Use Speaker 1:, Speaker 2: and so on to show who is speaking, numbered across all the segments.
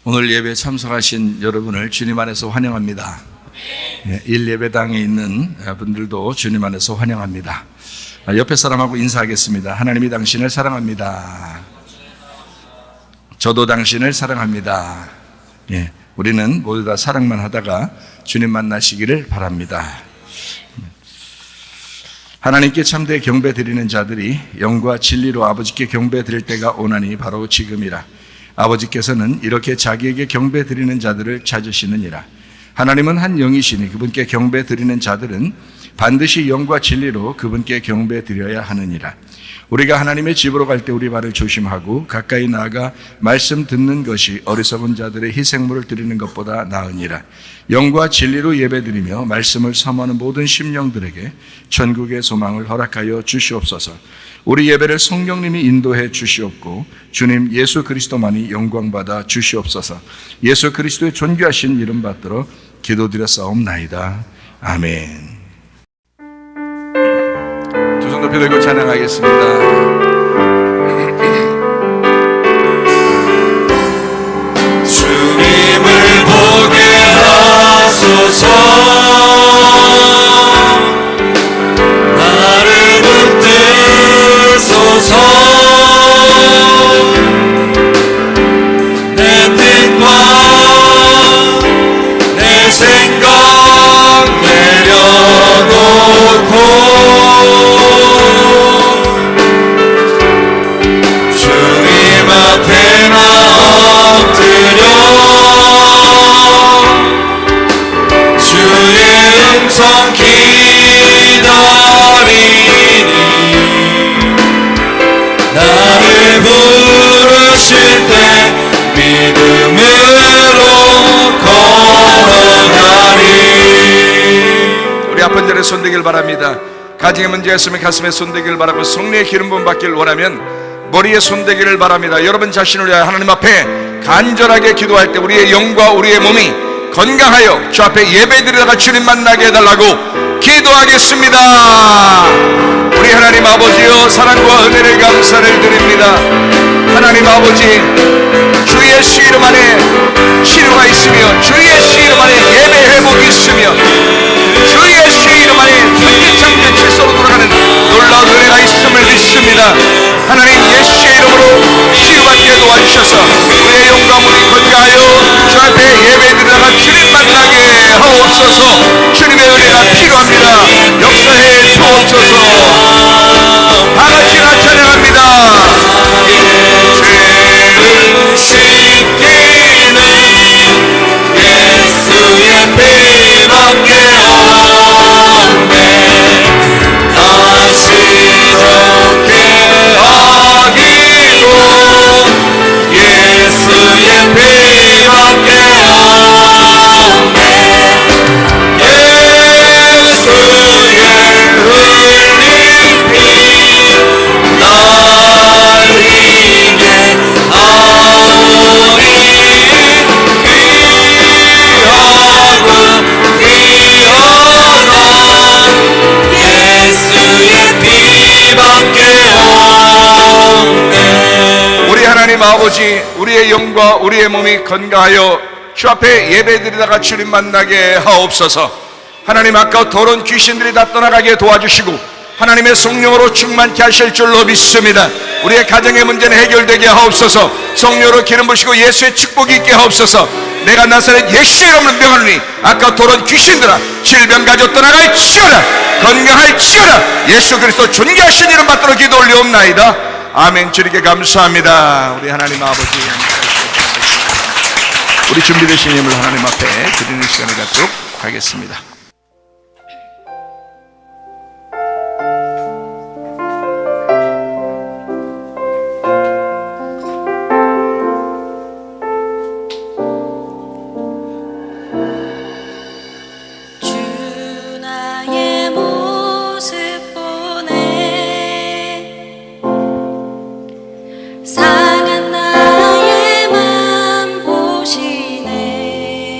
Speaker 1: 오늘 예배에 참석하신 여러분을 주님 안에서 환영합니다. 1예배당에 있는 분들도 주님 안에서 환영합니다. 옆에 사람하고 인사하겠습니다. 하나님이 당신을 사랑합니다. 저도 당신을 사랑합니다. 우리는 모두 다 사랑만 하다가 주님 만나시기를 바랍니다. 하나님께 참되게 경배 드리는 자들이 영과 진리로 아버지께 경배 드릴 때가 오나니 바로 지금이라. 아버지께서는 이렇게 자기에게 경배 드리는 자들을 찾으시느니라. 하나님은 한 영이시니 그분께 경배 드리는 자들은 반드시 영과 진리로 그분께 경배 드려야 하느니라. 우리가 하나님의 집으로 갈 때 우리 발을 조심하고 가까이 나아가 말씀 듣는 것이 어리석은 자들의 희생물을 드리는 것보다 나으니라. 영과 진리로 예배드리며 말씀을 사모하는 모든 심령들에게 천국의 소망을 허락하여 주시옵소서. 우리 예배를 성령님이 인도해 주시옵고 주님 예수 그리스도만이 영광받아 주시옵소서. 예수 그리스도의 존귀하신 이름 받들어 기도드렸사옵나이다. 아멘. 두 손 높이 들고 찬양하겠습니다.
Speaker 2: 주님을 보게 하소서. 나를 붙드소서. 내 뜻과 내 생각 내려놓고 주님 앞에 나 엎드려 주의 음성 기다리니 나를 부르실 때 믿음으로 걸어가리.
Speaker 1: 우리 아픈 자리에 손대길 바랍니다. 가정에 문제가 있으면 가슴에 손대기를 바라고 성령의 기름 부음 받기를 원하면 머리에 손대기를 바랍니다. 여러분 자신을 위하여 하나님 앞에 간절하게 기도할 때 우리의 영과 우리의 몸이 건강하여 주 앞에 예배드리다가 주님 만나게 해달라고 기도하겠습니다. 우리 하나님 아버지여, 사랑과 은혜를 감사를 드립니다. 하나님 아버지, 주 예수 이름 안에 치료가 있으며 주 예수 이름 안에 예배 회복이 있으며 주 예수 이름 안에 전기창조 질서로 돌아가는 놀라운 은혜가 있음을 믿습니다. 하나님 예수의 이름으로 치유받게 도와주셔서 우리의 영과 몸이 건강하여 주 앞에 예배드리다가 주님 만나게 하옵소서. 주님의 은혜가 필요합니다. 역사해 주옵소서. 다같이 찬양합니다.
Speaker 2: 죄를 씻기는 예수의 피밖에 없네. 다시 좋게 하기도 예수의 피밖에 없네. 예수의 흘린 피 날 이게 하오니 귀하고 귀하다 예수의 피밖에 없네.
Speaker 1: 우리 하나님 아버지, 우리의 영과 우리의 몸이 건강하여 주 앞에 예배드리다가 주님 만나게 하옵소서. 하나님, 아까 더러운 귀신들이 다 떠나가게 도와주시고 하나님의 성령으로 충만케 하실 줄로 믿습니다. 우리의 가정의 문제는 해결되게 하옵소서. 성령으로 기름 부시고 예수의 축복이 있게 하옵소서. 내가 나사렛 예수의 이름으로 명하노니 아까 더러운 귀신들아, 질병 가져 떠나갈지어다. 건강할지어다. 예수 그리스도 존귀하신 이름 받들어 기도 올리옵나이다. 아멘. 주님께 감사합니다. 우리 하나님 아버지, 우리 준비되신 예물 하나님 앞에 드리는 시간을 갖도록 하겠습니다.
Speaker 3: 주 나의 모습 보네 상한 나의 맘 보시네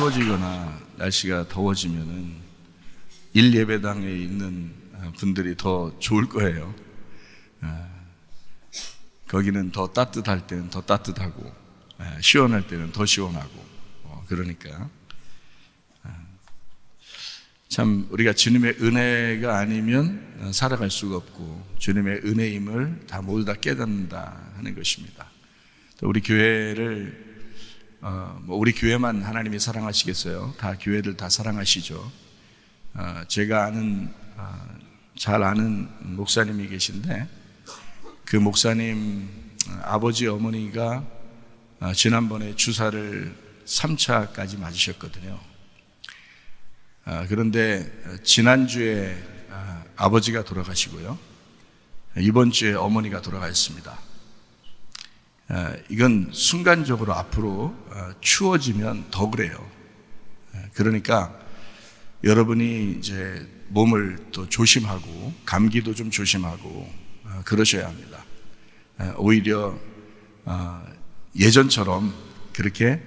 Speaker 1: 추워지거나 날씨가 더워지면은 일예배당에 있는 분들이 더 좋을 거예요. 거기는 더 따뜻할 때는 더 따뜻하고 시원할 때는 더 시원하고 그러니까 참 우리가 주님의 은혜가 아니면 살아갈 수가 없고 주님의 은혜임을 다 모두 다 깨닫는다 하는 것입니다. 또 우리 교회를 우리 교회만 하나님이 사랑하시겠어요? 다 교회들 다 사랑하시죠. 제가 잘 아는 목사님이 계신데 그 목사님 아버지 어머니가 지난번에 주사를 3차까지 맞으셨거든요. 그런데 지난주에 아버지가 돌아가시고요. 이번 주에 어머니가 돌아가셨습니다. 이건 순간적으로 앞으로 추워지면 더 그래요. 그러니까 여러분이 이제 몸을 또 조심하고 감기도 좀 조심하고 그러셔야 합니다. 오히려 예전처럼 그렇게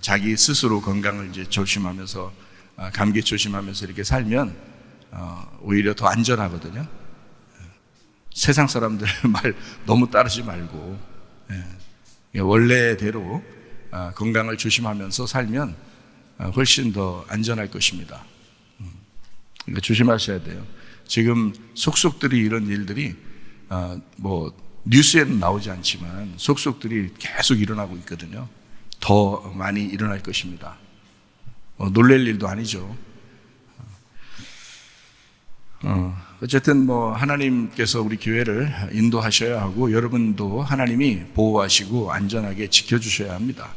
Speaker 1: 자기 스스로 건강을 이제 조심하면서 감기 조심하면서 이렇게 살면 오히려 더 안전하거든요. 세상 사람들 말 너무 따르지 말고 원래대로 건강을 조심하면서 살면 훨씬 더 안전할 것입니다. 그러니까 조심하셔야 돼요. 지금 속속들이 이런 일들이 뉴스에는 나오지 않지만 속속들이 계속 일어나고 있거든요. 더 많이 일어날 것입니다. 놀랄 일도 아니죠. 어쨌든 하나님께서 우리 교회를 인도하셔야 하고 여러분도 하나님이 보호하시고 안전하게 지켜주셔야 합니다.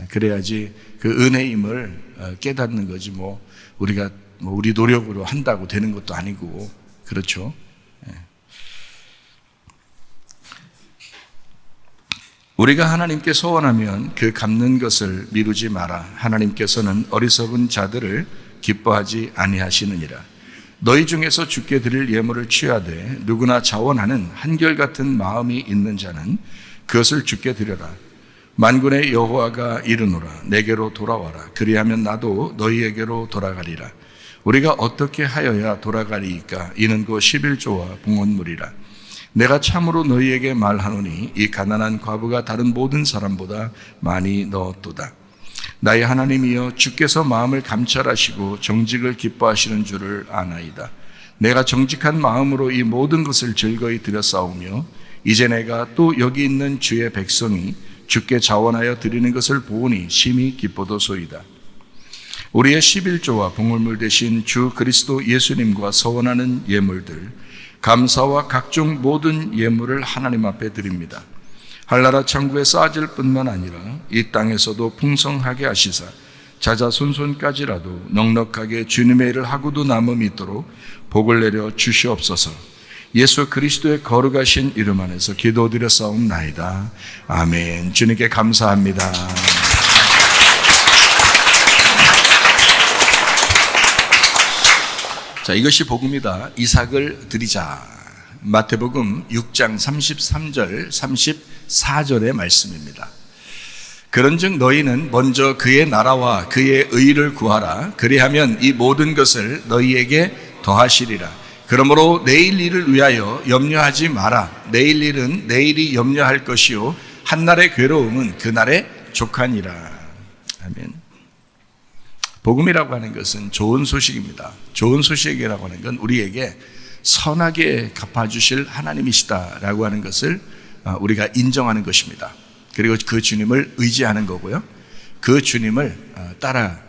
Speaker 1: 그래야지 그 은혜임을 깨닫는 거지 우리가 우리 노력으로 한다고 되는 것도 아니고 그렇죠. 우리가 하나님께 소원하면 그 갚는 것을 미루지 마라. 하나님께서는 어리석은 자들을 기뻐하지 아니하시느니라. 너희 중에서 주께 드릴 예물을 취하되 누구나 자원하는 한결같은 마음이 있는 자는 그것을 주께 드려라. 만군의 여호와가 이르노라. 내게로 돌아와라. 그리하면 나도 너희에게로 돌아가리라. 우리가 어떻게 하여야 돌아가리이까? 이는 곧 11조와 봉헌물이라. 내가 참으로 너희에게 말하노니 이 가난한 과부가 다른 모든 사람보다 많이 넣었도다. 나의 하나님이여, 주께서 마음을 감찰하시고 정직을 기뻐하시는 줄을 아나이다. 내가 정직한 마음으로 이 모든 것을 즐거이 드렸사오며 이제 내가 또 여기 있는 주의 백성이 주께 자원하여 드리는 것을 보니 심히 기뻐도소이다. 우리의 11조와 봉헌물 대신 주 그리스도 예수님과 서원하는 예물들, 감사와 각종 모든 예물을 하나님 앞에 드립니다. 한나라 천국에 쌓아질 뿐만 아니라 이 땅에서도 풍성하게 하시사 자자손손까지라도 넉넉하게 주님의 일을 하고도 남음이 있도록 복을 내려 주시옵소서. 예수 그리스도의 거룩하신 이름 안에서 기도드렸사옵나이다. 아멘. 주님께 감사합니다. 자, 이것이 복음이다. 이삭을 드리자. 마태복음 6장 33절 34절의 말씀입니다. 그런즉 너희는 먼저 그의 나라와 그의 의를 구하라. 그리하면 이 모든 것을 너희에게 더하시리라. 그러므로 내일 일을 위하여 염려하지 마라. 내일 일은 내일이 염려할 것이요 한날의 괴로움은 그날의 족하니라. 아멘. 복음이라고 하는 것은 좋은 소식입니다. 좋은 소식이라고 하는 건 우리에게 선하게 갚아주실 하나님이시다라고 하는 것을 우리가 인정하는 것입니다. 그리고 그 주님을 의지하는 거고요. 그 주님을 따라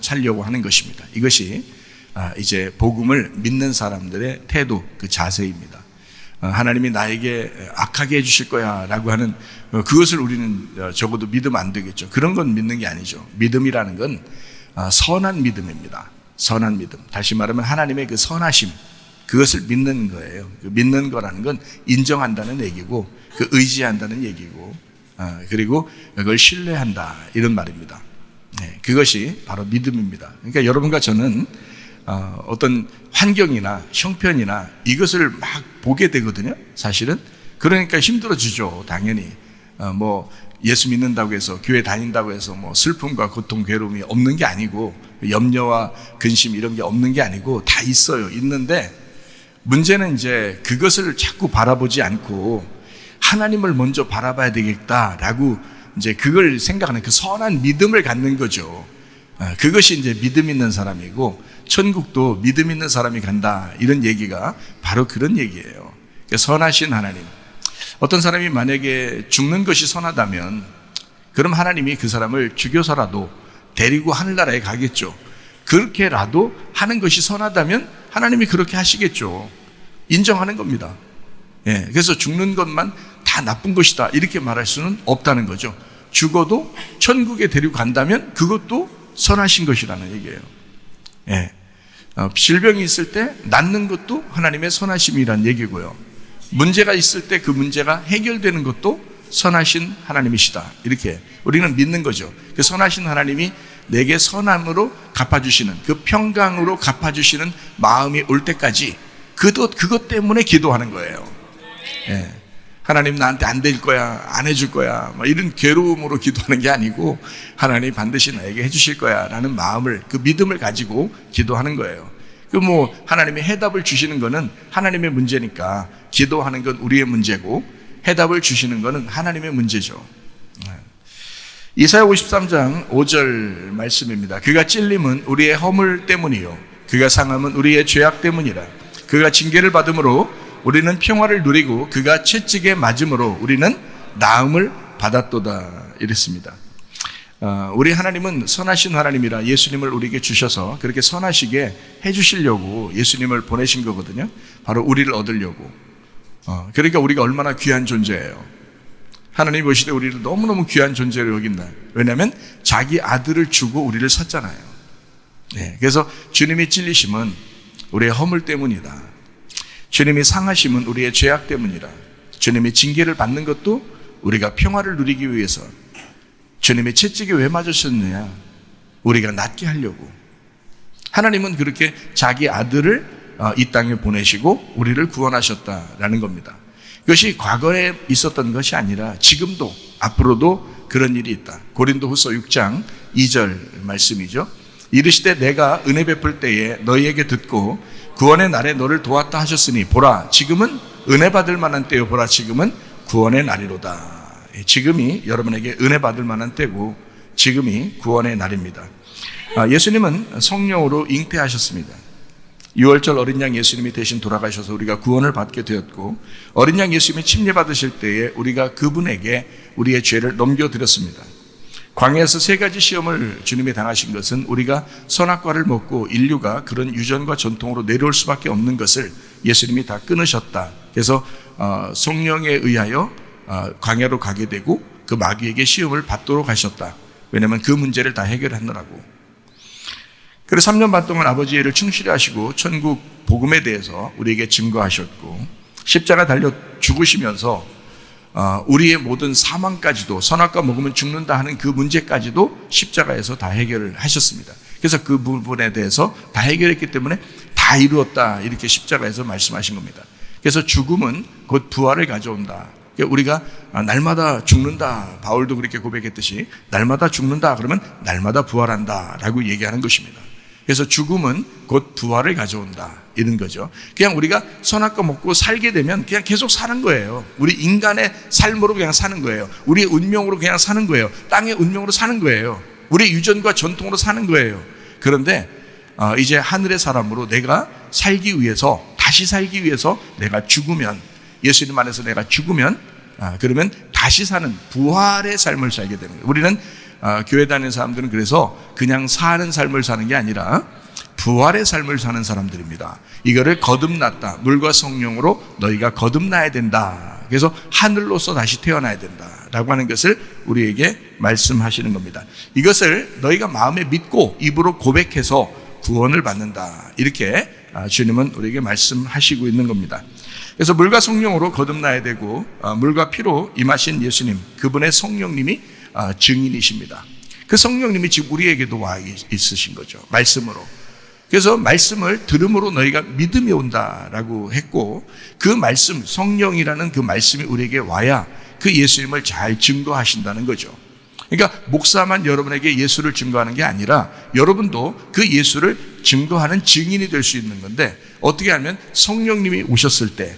Speaker 1: 살려고 하는 것입니다. 이것이 이제 복음을 믿는 사람들의 태도, 그 자세입니다. 하나님이 나에게 악하게 해주실 거야 라고 하는 그것을 우리는 적어도 믿으면 안 되겠죠. 그런 건 믿는 게 아니죠. 믿음이라는 건 선한 믿음입니다. 선한 믿음. 다시 말하면 하나님의 그 선하심, 그것을 믿는 거예요. 믿는 거라는 건 인정한다는 얘기고, 그 의지한다는 얘기고, 그리고 그걸 신뢰한다, 이런 말입니다. 네, 그것이 바로 믿음입니다. 그러니까 여러분과 저는 어떤 환경이나 형편이나 이것을 막 보게 되거든요, 사실은. 그러니까 힘들어지죠, 당연히. 예수 믿는다고 해서, 교회 다닌다고 해서 뭐 슬픔과 고통, 괴로움이 없는 게 아니고, 염려와 근심 이런 게 없는 게 아니고 다 있어요. 있는데 문제는 이제 그것을 자꾸 바라보지 않고 하나님을 먼저 바라봐야 되겠다라고 이제 그걸 생각하는 그 선한 믿음을 갖는 거죠. 그것이 이제 믿음 있는 사람이고, 천국도 믿음 있는 사람이 간다, 이런 얘기가 바로 그런 얘기예요. 선하신 하나님. 어떤 사람이 만약에 죽는 것이 선하다면 그럼 하나님이 그 사람을 죽여서라도 데리고 하늘나라에 가겠죠. 그렇게라도 하는 것이 선하다면 하나님이 그렇게 하시겠죠. 인정하는 겁니다. 그래서 죽는 것만 다 나쁜 것이다 이렇게 말할 수는 없다는 거죠. 죽어도 천국에 데리고 간다면 그것도 선하신 것이라는 얘기예요. 질병이 있을 때 낫는 것도 하나님의 선하심이라는 얘기고요. 문제가 있을 때 그 문제가 해결되는 것도 선하신 하나님이시다, 이렇게 우리는 믿는 거죠. 그 선하신 하나님이 내게 선함으로 갚아주시는, 그 평강으로 갚아주시는 마음이 올 때까지 그것 때문에 기도하는 거예요. 하나님 나한테 안 될 거야, 안 해줄 거야, 뭐 이런 괴로움으로 기도하는 게 아니고 하나님 반드시 나에게 해주실 거야 라는 마음을, 그 믿음을 가지고 기도하는 거예요. 그 뭐 하나님이 해답을 주시는 거는 하나님의 문제니까 기도하는 건 우리의 문제고, 해답을 주시는 거는 하나님의 문제죠. 이사야 53장 5절 말씀입니다. 그가 찔림은 우리의 허물 때문이요 그가 상함은 우리의 죄악 때문이라. 그가 징계를 받음으로 우리는 평화를 누리고 그가 채찍에 맞음으로 우리는 나음을 받았도다, 이랬습니다. 우리 하나님은 선하신 하나님이라 예수님을 우리에게 주셔서 그렇게 선하시게 해주시려고 예수님을 보내신 거거든요. 바로 우리를 얻으려고. 그러니까 우리가 얼마나 귀한 존재예요. 하나님이 보시되 우리를 너무너무 귀한 존재로 여긴다. 왜냐하면 자기 아들을 주고 우리를 샀잖아요. 그래서 주님이 찔리심은 우리의 허물 때문이다. 주님이 상하심은 우리의 죄악 때문이라. 주님이 징계를 받는 것도 우리가 평화를 누리기 위해서. 주님의 채찍에 왜 맞으셨느냐? 우리가 낫게 하려고. 하나님은 그렇게 자기 아들을 이 땅에 보내시고 우리를 구원하셨다라는 겁니다. 그것이 과거에 있었던 것이 아니라 지금도 앞으로도 그런 일이 있다. 고린도후서 6장 2절 말씀이죠. 이르시되 내가 은혜 베풀 때에 너희에게 듣고 구원의 날에 너를 도왔다 하셨으니 보라 지금은 은혜 받을 만한 때요 보라 지금은 구원의 날이로다. 지금이 여러분에게 은혜 받을 만한 때고 지금이 구원의 날입니다. 예수님은 성령으로 잉태하셨습니다. 6월절 어린 양 예수님이 대신 돌아가셔서 우리가 구원을 받게 되었고, 어린 양 예수님이 침례 받으실 때에 우리가 그분에게 우리의 죄를 넘겨드렸습니다. 광야에서 3가지 시험을 주님이 당하신 것은 우리가 선악과를 먹고 인류가 그런 유전과 전통으로 내려올 수밖에 없는 것을 예수님이 다 끊으셨다. 그래서 성령에 의하여 광야로 가게 되고 그 마귀에게 시험을 받도록 하셨다. 왜냐하면 그 문제를 다 해결하느라고. 그래서 3년 반 동안 아버지의 일을 충실히 하시고 천국 복음에 대해서 우리에게 증거하셨고, 십자가 달려 죽으시면서 우리의 모든 사망까지도, 선악과 먹으면 죽는다 하는 그 문제까지도 십자가에서 다 해결을 하셨습니다. 그래서 그 부분에 대해서 다 해결했기 때문에 다 이루었다, 이렇게 십자가에서 말씀하신 겁니다. 그래서 죽음은 곧 부활을 가져온다. 우리가 날마다 죽는다, 바울도 그렇게 고백했듯이 날마다 죽는다 그러면 날마다 부활한다 라고 얘기하는 것입니다. 그래서 죽음은 곧 부활을 가져온다, 이런 거죠. 그냥 우리가 선악과 먹고 살게 되면 그냥 계속 사는 거예요. 우리 인간의 삶으로 그냥 사는 거예요. 우리의 운명으로 그냥 사는 거예요. 땅의 운명으로 사는 거예요. 우리의 유전과 전통으로 사는 거예요. 그런데 이제 하늘의 사람으로 내가 살기 위해서, 다시 살기 위해서 내가 죽으면, 예수님 안에서 내가 죽으면 그러면 다시 사는 부활의 삶을 살게 되는 거예요. 우리는 교회 다니는 사람들은 그래서 그냥 사는 삶을 사는 게 아니라 부활의 삶을 사는 사람들입니다. 이거를 거듭났다. 물과 성령으로 너희가 거듭나야 된다. 그래서 하늘로서 다시 태어나야 된다라고 하는 것을 우리에게 말씀하시는 겁니다. 이것을 너희가 마음에 믿고 입으로 고백해서 구원을 받는다. 이렇게 주님은 우리에게 말씀하시고 있는 겁니다. 그래서 물과 성령으로 거듭나야 되고, 물과 피로 임하신 예수님, 그분의 성령님이 증인이십니다. 그 성령님이 지금 우리에게도 와 있으신 거죠. 말씀으로. 그래서 말씀을 들음으로 너희가 믿음이 온다라고 했고, 그 말씀, 성령이라는 그 말씀이 우리에게 와야 그 예수님을 잘 증거하신다는 거죠. 그러니까 목사만 여러분에게 예수를 증거하는 게 아니라 여러분도 그 예수를 증거하는 증인이 될 수 있는 건데, 어떻게 하면 성령님이 오셨을 때,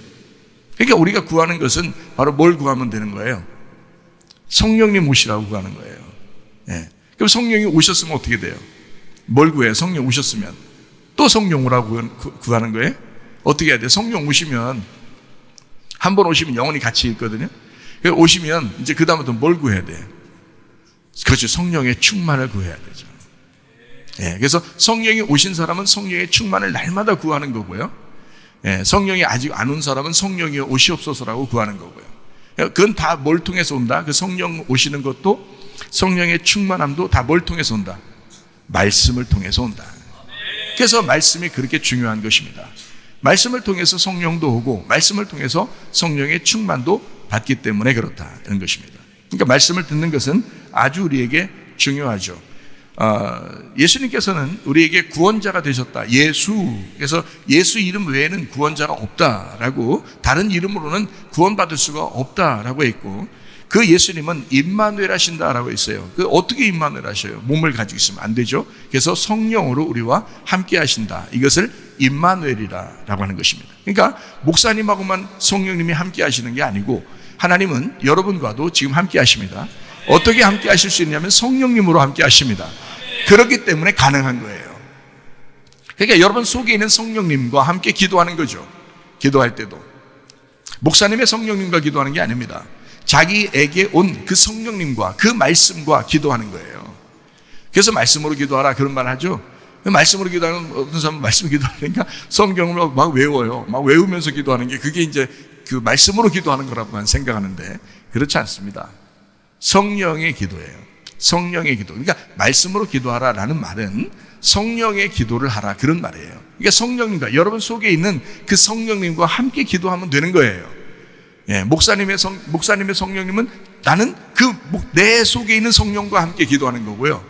Speaker 1: 그러니까 우리가 구하는 것은 바로 뭘 구하면 되는 거예요? 성령님 오시라고 구하는 거예요. 예. 그럼 성령이 오셨으면 어떻게 돼요? 뭘 구해요? 성령 오셨으면 또 성령 오라고 구하는 거예요? 어떻게 해야 돼요? 성령 오시면, 한 번 오시면 영원히 같이 있거든요. 오시면 이제 그 다음부터 뭘 구해야 돼요? 그렇죠. 성령의 충만을 구해야 되죠. 예, 그래서 성령이 오신 사람은 성령의 충만을 날마다 구하는 거고요. 예, 성령이 아직 안 온 사람은 성령이 오시옵소서라고 구하는 거고요. 그건 다 뭘 통해서 온다? 그 성령 오시는 것도, 성령의 충만함도 다 뭘 통해서 온다? 말씀을 통해서 온다. 그래서 말씀이 그렇게 중요한 것입니다. 말씀을 통해서 성령도 오고 말씀을 통해서 성령의 충만도 받기 때문에 그렇다는 것입니다. 그러니까 말씀을 듣는 것은 아주 우리에게 중요하죠. 예수님께서는 우리에게 구원자가 되셨다. 그래서 예수 이름 외에는 구원자가 없다라고, 다른 이름으로는 구원받을 수가 없다라고 했고, 그 예수님은 임마누엘 하신다라고 했어요. 그 어떻게 임마누엘 하셔요? 몸을 가지고 있으면 안 되죠. 그래서 성령으로 우리와 함께 하신다. 이것을 임마누엘이라고 하는 것입니다. 그러니까 목사님하고만 성령님이 함께 하시는 게 아니고, 하나님은 여러분과도 지금 함께 하십니다. 어떻게 함께 하실 수 있냐면 성령님으로 함께 하십니다. 그렇기 때문에 가능한 거예요. 그러니까 여러분 속에 있는 성령님과 함께 기도하는 거죠. 기도할 때도 목사님의 성령님과 기도하는 게 아닙니다. 자기에게 온 그 성령님과 그 말씀과 기도하는 거예요. 그래서 말씀으로 기도하라 그런 말 하죠. 말씀으로 기도하는, 어떤 사람은 말씀 기도하니까 성경을 막 외워요. 막 외우면서 기도하는 게, 그게 이제 그 말씀으로 기도하는 거라고만 생각하는데 그렇지 않습니다. 성령의 기도예요. 성령의 기도. 그러니까 말씀으로 기도하라라는 말은 성령의 기도를 하라, 그런 말이에요. 그러니까 성령님과, 여러분 속에 있는 그 성령님과 함께 기도하면 되는 거예요. 예, 목사님의 성령님은 나는 내 속에 있는 성령과 함께 기도하는 거고요.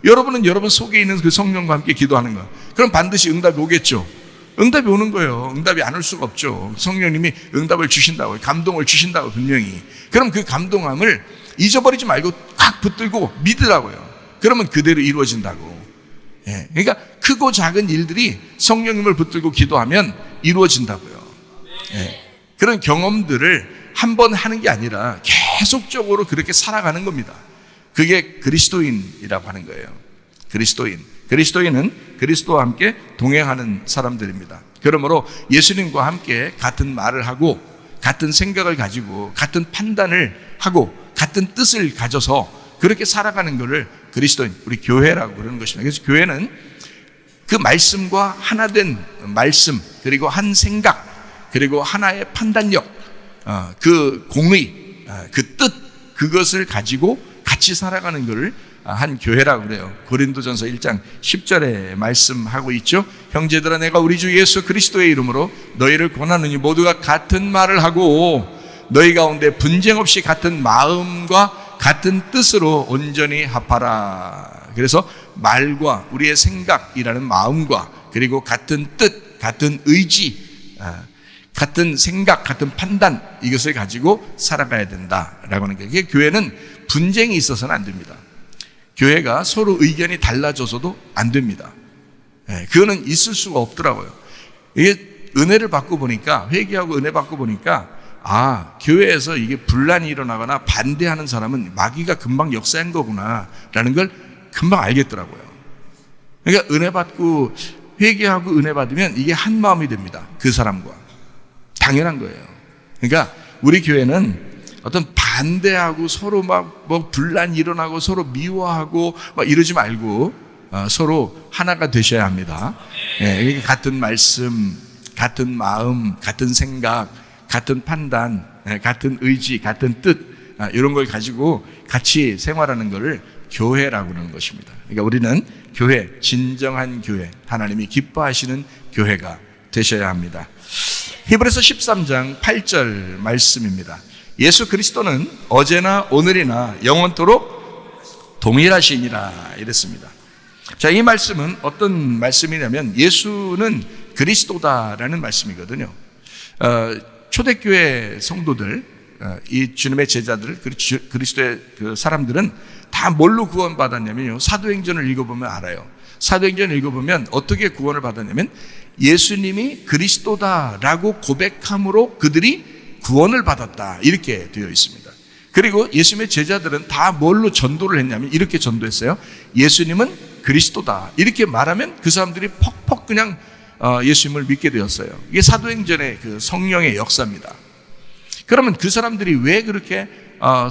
Speaker 1: 여러분은 여러분 속에 있는 그 성령과 함께 기도하는 거예요. 그럼 반드시 응답이 오겠죠. 응답이 오는 거예요. 응답이 안 올 수가 없죠. 성령님이 응답을 주신다고, 감동을 주신다고 분명히. 그럼 그 감동함을 잊어버리지 말고 딱 붙들고 믿으라고요. 그러면 그대로 이루어진다고. 예, 그러니까 크고 작은 일들이 성령님을 붙들고 기도하면 이루어진다고요. 예, 그런 경험들을 한 번 하는 게 아니라 계속적으로 그렇게 살아가는 겁니다. 그게 그리스도인이라고 하는 거예요. 그리스도인은 그리스도와 함께 동행하는 사람들입니다. 그러므로 예수님과 함께 같은 말을 하고, 같은 생각을 가지고, 같은 판단을 하고, 같은 뜻을 가져서 그렇게 살아가는 것을 그리스도인, 우리 교회라고 그러는 것입니다. 그래서 교회는 그 말씀과 하나된 말씀, 그리고 한 생각, 그리고 하나의 판단력, 그 공의, 그 뜻, 그것을 가지고 같이 살아가는 것을 한 교회라고 그래요. 고린도전서 1장 10절에 말씀하고 있죠. 형제들아, 내가 우리 주 예수 그리스도의 이름으로 너희를 권하느니 모두가 같은 말을 하고 너희 가운데 분쟁 없이 같은 마음과 같은 뜻으로 온전히 합하라. 그래서 말과 우리의 생각이라는 마음과, 그리고 같은 뜻, 같은 의지, 같은 생각, 같은 판단, 이것을 가지고 살아가야 된다라고 하는 거예요. 교회는 분쟁이 있어서는 안 됩니다. 교회가 서로 의견이 달라져서도 안 됩니다. 그거는 있을 수가 없더라고요. 이게 은혜를 받고 보니까, 회개하고 은혜 받고 보니까, 교회에서 이게 분란이 일어나거나 반대하는 사람은 마귀가 금방 역사한 거구나 라는 걸 금방 알겠더라고요. 그러니까 은혜 받고 회개하고 은혜 받으면 이게 한 마음이 됩니다. 그 사람과. 당연한 거예요. 그러니까 우리 교회는 어떤 반대하고 서로 막 분란이 일어나고 서로 미워하고 막 이러지 말고 서로 하나가 되셔야 합니다. 예, 같은 말씀, 같은 마음, 같은 생각, 같은 판단, 같은 의지, 같은 뜻, 이런 걸 가지고 같이 생활하는 것을 교회라고 하는 것입니다. 그러니까 우리는 교회, 진정한 교회, 하나님이 기뻐하시는 교회가 되셔야 합니다. 히브리서 13장 8절 말씀입니다. 예수 그리스도는 어제나 오늘이나 영원토록 동일하시니라 이랬습니다. 자, 이 말씀은 어떤 말씀이냐면 예수는 그리스도다라는 말씀이거든요. 초대교회 성도들, 이 주님의 제자들, 그리스도의 그 사람들은 다 뭘로 구원받았냐면요, 사도행전을 읽어보면 알아요. 사도행전을 읽어보면 어떻게 구원을 받았냐면 예수님이 그리스도다라고 고백함으로 그들이 구원을 받았다, 이렇게 되어 있습니다. 그리고 예수님의 제자들은 다 뭘로 전도를 했냐면 이렇게 전도했어요. 예수님은 그리스도다, 이렇게 말하면 그 사람들이 퍽퍽 그냥 예수님을 믿게 되었어요. 이게 사도행전의 그 성령의 역사입니다. 그러면 그 사람들이 왜 그렇게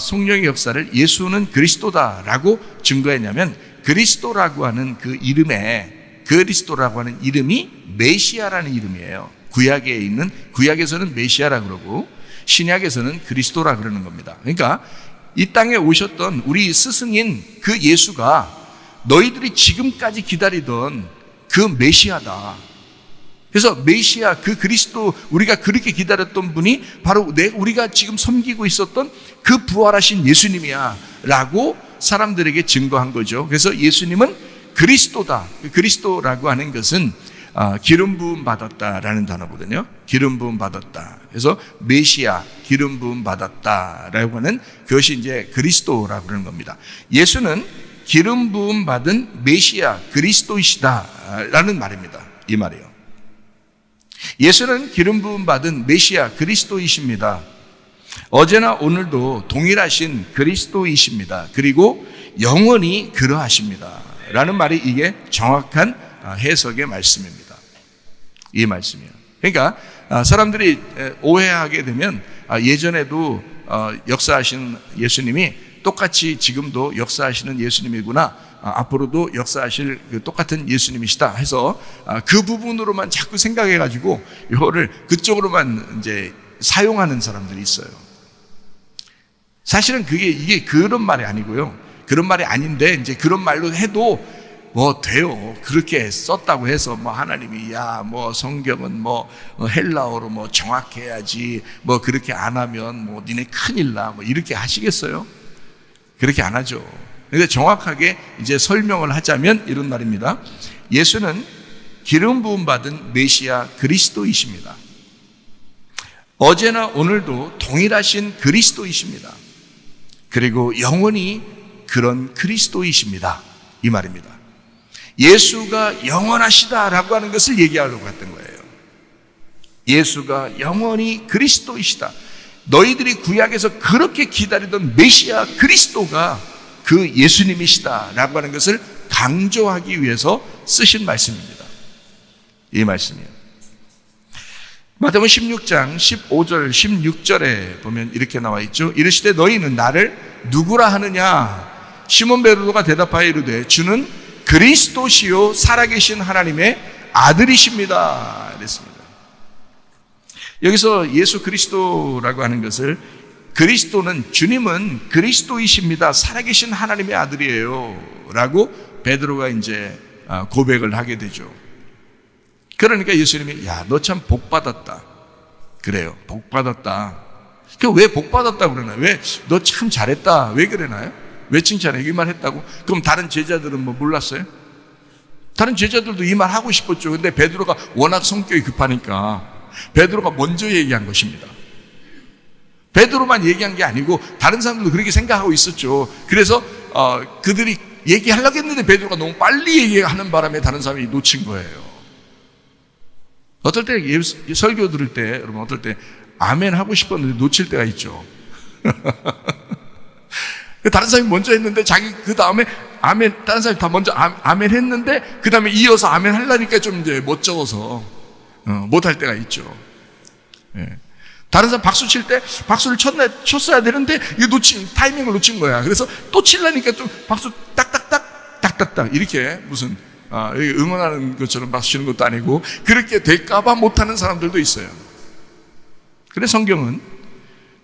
Speaker 1: 성령의 역사를 예수는 그리스도다라고 증거했냐면 그리스도라고 하는 그 이름에, 그리스도라고 하는 이름이 메시아라는 이름이에요. 구약에 있는, 구약에서는 메시아라 그러고 신약에서는 그리스도라 그러는 겁니다. 그러니까 이 땅에 오셨던 우리 스승인 그 예수가 너희들이 지금까지 기다리던 그 메시아다. 그래서 메시아, 그 그리스도, 우리가 그렇게 기다렸던 분이 바로 우리가 지금 섬기고 있었던 그 부활하신 예수님이야 라고 사람들에게 증거한 거죠. 그래서 예수님은 그리스도다. 그리스도라고 하는 것은 기름 부음 받았다라는 단어거든요. 기름 부음 받았다. 그래서 메시아, 기름 부음 받았다라고 하는 그것이 이제 그리스도라고 그러는 겁니다. 예수는 기름 부음 받은 메시아, 그리스도이시다라는 말입니다. 이 말이에요. 예수는 기름 부음 받은 메시아, 그리스도이십니다. 어제나 오늘도 동일하신 그리스도이십니다. 그리고 영원히 그러하십니다 라는 말이 이게 정확한 해석의 말씀입니다. 이 말씀이에요. 그러니까 사람들이 오해하게 되면 예전에도 역사하시는 예수님이 똑같이 지금도 역사하시는 예수님이구나, 앞으로도 역사하실 그 똑같은 예수님이시다 해서 그 부분으로만 자꾸 생각해가지고 이거를 그쪽으로만 이제 사용하는 사람들이 있어요. 사실은 이게 그런 말이 아니고요. 그런 말이 아닌데 이제 그런 말로 해도 뭐 돼요. 그렇게 썼다고 해서 뭐 하나님이 뭐 성경은 뭐 헬라어로 뭐 정확해야지, 뭐 그렇게 안 하면 뭐 니네 큰일 나, 뭐 이렇게 하시겠어요? 그렇게 안 하죠. 근데 정확하게 이제 설명을 하자면 이런 말입니다. 예수는 기름 부음 받은 메시아 그리스도이십니다. 어제나 오늘도 동일하신 그리스도이십니다. 그리고 영원히 그런 그리스도이십니다. 이 말입니다. 예수가 영원하시다라고 하는 것을 얘기하려고 했던 거예요. 예수가 영원히 그리스도이시다. 너희들이 구약에서 그렇게 기다리던 메시아 그리스도가 그 예수님이시다라고 하는 것을 강조하기 위해서 쓰신 말씀입니다. 이 말씀이에요. 마태복음 16장 15절 16절에 보면 이렇게 나와 있죠. 이르시되 너희는 나를 누구라 하느냐? 시몬 베드로가 대답하여 이르되 주는 그리스도시요 살아계신 하나님의 아들이십니다. 그랬습니다. 여기서 예수 그리스도라고 하는 것을, 그리스도는, 주님은 그리스도이십니다. 살아계신 하나님의 아들이에요 라고 베드로가 이제 고백을 하게 되죠. 그러니까 예수님이 너 참 복받았다 그래요. 복받았다. 왜 복받았다 그러나요? 왜 너 참 잘했다 왜 그러나요? 왜 칭찬해? 이 말 했다고? 그럼 다른 제자들은 뭐 몰랐어요? 다른 제자들도 이 말 하고 싶었죠. 근데 베드로가 워낙 성격이 급하니까 베드로가 먼저 얘기한 것입니다. 베드로만 얘기한 게 아니고 다른 사람들도 그렇게 생각하고 있었죠. 그래서 그들이 얘기하려고 했는데 베드로가 너무 빨리 얘기하는 바람에 다른 사람이 놓친 거예요. 어떨 때 설교 들을 때, 여러분 어떨 때 아멘 하고 싶었는데 놓칠 때가 있죠. 다른 사람이 먼저 했는데 자기 그 다음에 아멘, 다른 사람이 다 먼저 아멘 했는데 그 다음에 이어서 아멘 하려니까 좀 이제 멋쩍어서 못할 때가 있죠. 예. 다른 사람 박수 칠 때 박수를 쳤어야 되는데 이거 타이밍을 놓친 거야. 그래서 또 치려니까 좀 박수 딱딱딱 이렇게 무슨 응원하는 것처럼 박수 치는 것도 아니고 그렇게 될까봐 못하는 사람들도 있어요. 그래서 성경은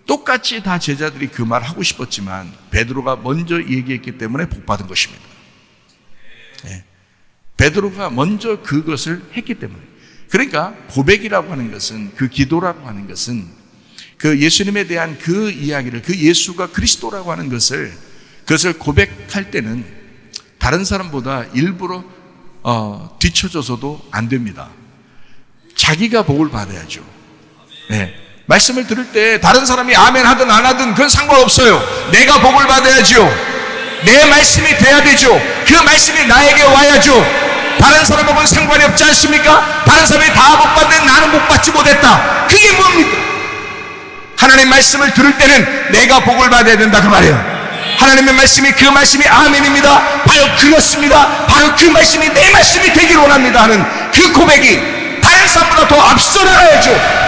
Speaker 1: 똑같이 다 제자들이 그 말 하고 싶었지만 베드로가 먼저 얘기했기 때문에 복받은 것입니다. 네. 베드로가 먼저 그것을 했기 때문에. 그러니까 고백이라고 하는 것은, 그 기도라고 하는 것은, 그 예수님에 대한 그 이야기를, 그 예수가 그리스도라고 하는 것을, 그것을 고백할 때는 다른 사람보다 일부러 뒤쳐져서도 안 됩니다. 자기가 복을 받아야죠. 네. 말씀을 들을 때 다른 사람이 아멘 하든 안 하든 그건 상관없어요. 내가 복을 받아야죠. 내 말씀이 돼야 되죠. 그 말씀이 나에게 와야죠. 다른 사람하고는 상관이 없지 않습니까? 다른 사람이 다 복 받는데 나는 복 받지 못했다. 그게 뭡니까? 하나님 말씀을 들을 때는 내가 복을 받아야 된다 그 말이에요. 하나님의 말씀이 그 말씀이 아멘입니다. 바로 그렇습니다. 바로 그 말씀이 내 말씀이 되길 원합니다 하는 그 고백이 다른 사람보다 더 앞서 나가야죠.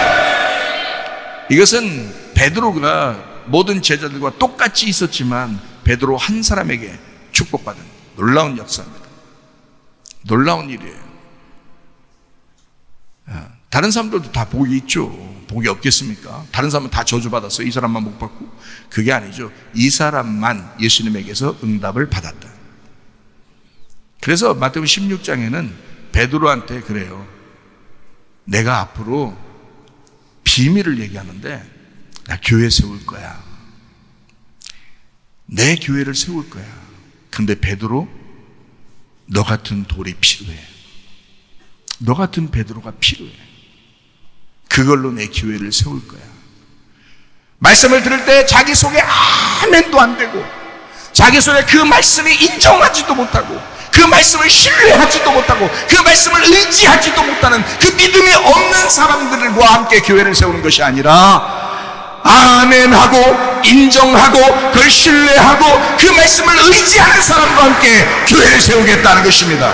Speaker 1: 이것은 베드로가 모든 제자들과 똑같이 있었지만 베드로 한 사람에게 축복받은 놀라운 역사입니다. 놀라운 일이에요. 다른 사람들도 다 복이 있죠. 복이 없겠습니까? 다른 사람은 다 저주받았어요. 이 사람만 못 받고. 그게 아니죠. 이 사람만 예수님에게서 응답을 받았다. 그래서 마태복음 16장에는 베드로한테 그래요. 내가 앞으로 비밀을 얘기하는데 나 교회 세울 거야. 내 교회를 세울 거야. 근데 베드로, 너 같은 돌이 필요해. 너 같은 베드로가 필요해. 그걸로 내 교회를 세울 거야. 말씀을 들을 때 자기 속에 아멘도 안 되고 자기 속에 그 말씀이 인정하지도 못하고 그 말씀을 신뢰하지도 못하고 그 말씀을 의지하지도 못하는 그 믿음이 없는 사람들과 함께 교회를 세우는 것이 아니라 아멘하고 인정하고 그걸 신뢰하고 그 말씀을 의지하는 사람과 함께 교회를 세우겠다는 것입니다.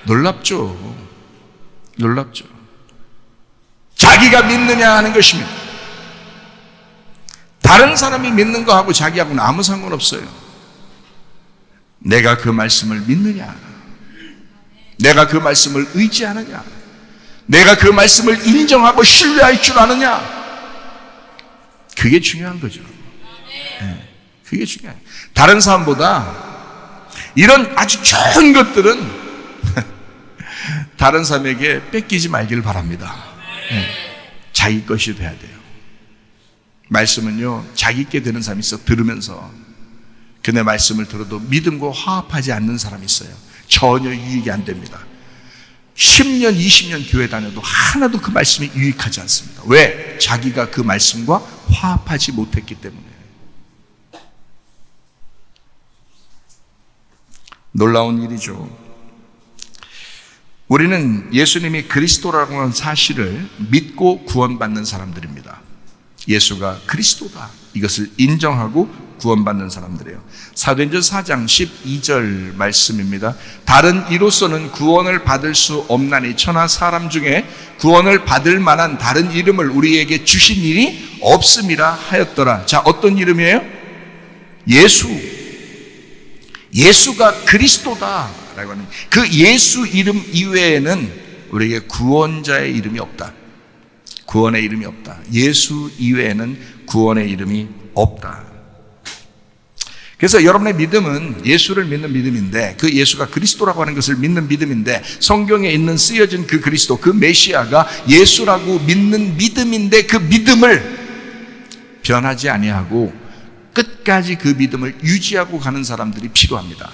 Speaker 1: 놀랍죠? 놀랍죠? 자기가 믿느냐 하는 것입니다. 다른 사람이 믿는 거하고 자기하고는 아무 상관없어요. 내가 그 말씀을 믿느냐, 내가 그 말씀을 의지하느냐, 내가 그 말씀을 인정하고 신뢰할 줄 아느냐, 그게 중요한 거죠. 네, 그게 중요해요. 다른 사람보다 이런 아주 좋은 것들은 다른 사람에게 뺏기지 말기를 바랍니다. 네, 자기 것이 돼야 돼요. 말씀은요, 자기께 되는 사람이 있어. 들으면서 그네 말씀을 들어도 믿음과 화합하지 않는 사람이 있어요. 전혀 유익이 안 됩니다. 10년, 20년 교회 다녀도 하나도 그 말씀이 유익하지 않습니다. 왜? 자기가 그 말씀과 화합하지 못했기 때문에. 놀라운 일이죠. 우리는 예수님이 그리스도라고 하는 사실을 믿고 구원받는 사람들입니다. 예수가 그리스도다, 이것을 인정하고 구원받는 사람들이에요. 사도행전 4장 12절 말씀입니다. 다른 이로서는 구원을 받을 수 없나니 천하 사람 중에 구원을 받을 만한 다른 이름을 우리에게 주신 일이 없음이라 하였더라. 자, 어떤 이름이에요? 예수가 그리스도다라고 하는 그 예수 이름 이외에는 우리에게 구원자의 이름이 없다. 구원의 이름이 없다. 예수 이외에는 구원의 이름이 없다. 그래서 여러분의 믿음은 예수를 믿는 믿음인데, 그 예수가 그리스도라고 하는 것을 믿는 믿음인데, 성경에 있는 쓰여진 그 그리스도, 그 메시아가 예수라고 믿는 믿음인데, 그 믿음을 변하지 아니하고 끝까지 그 믿음을 유지하고 가는 사람들이 필요합니다.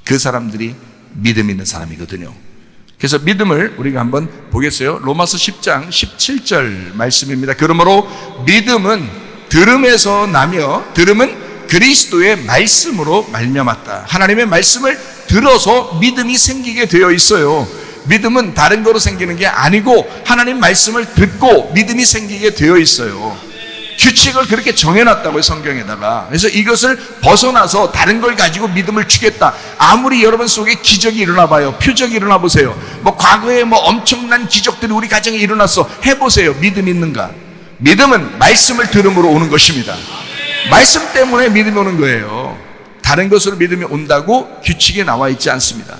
Speaker 1: 그 사람들이 믿음 있는 사람이거든요. 그래서 믿음을 우리가 한번 보겠어요. 로마서 10장 17절 말씀입니다. 그러므로 믿음은 들음에서 나며 들음은 그리스도의 말씀으로 말미암았다. 하나님의 말씀을 들어서 믿음이 생기게 되어 있어요. 믿음은 다른 거로 생기는 게 아니고 하나님 말씀을 듣고 믿음이 생기게 되어 있어요. 규칙을 그렇게 정해놨다고요, 성경에다가. 그래서 이것을 벗어나서 다른 걸 가지고 믿음을 주겠다. 아무리 여러분 속에 기적이 일어나 봐요. 표적이 일어나 보세요. 뭐 과거에 뭐 엄청난 기적들이 우리 가정에 일어났어. 해보세요. 믿음 있는가? 믿음은 말씀을 들음으로 오는 것입니다. 말씀 때문에 믿음이 오는 거예요. 다른 것으로 믿음이 온다고 규칙에 나와 있지 않습니다.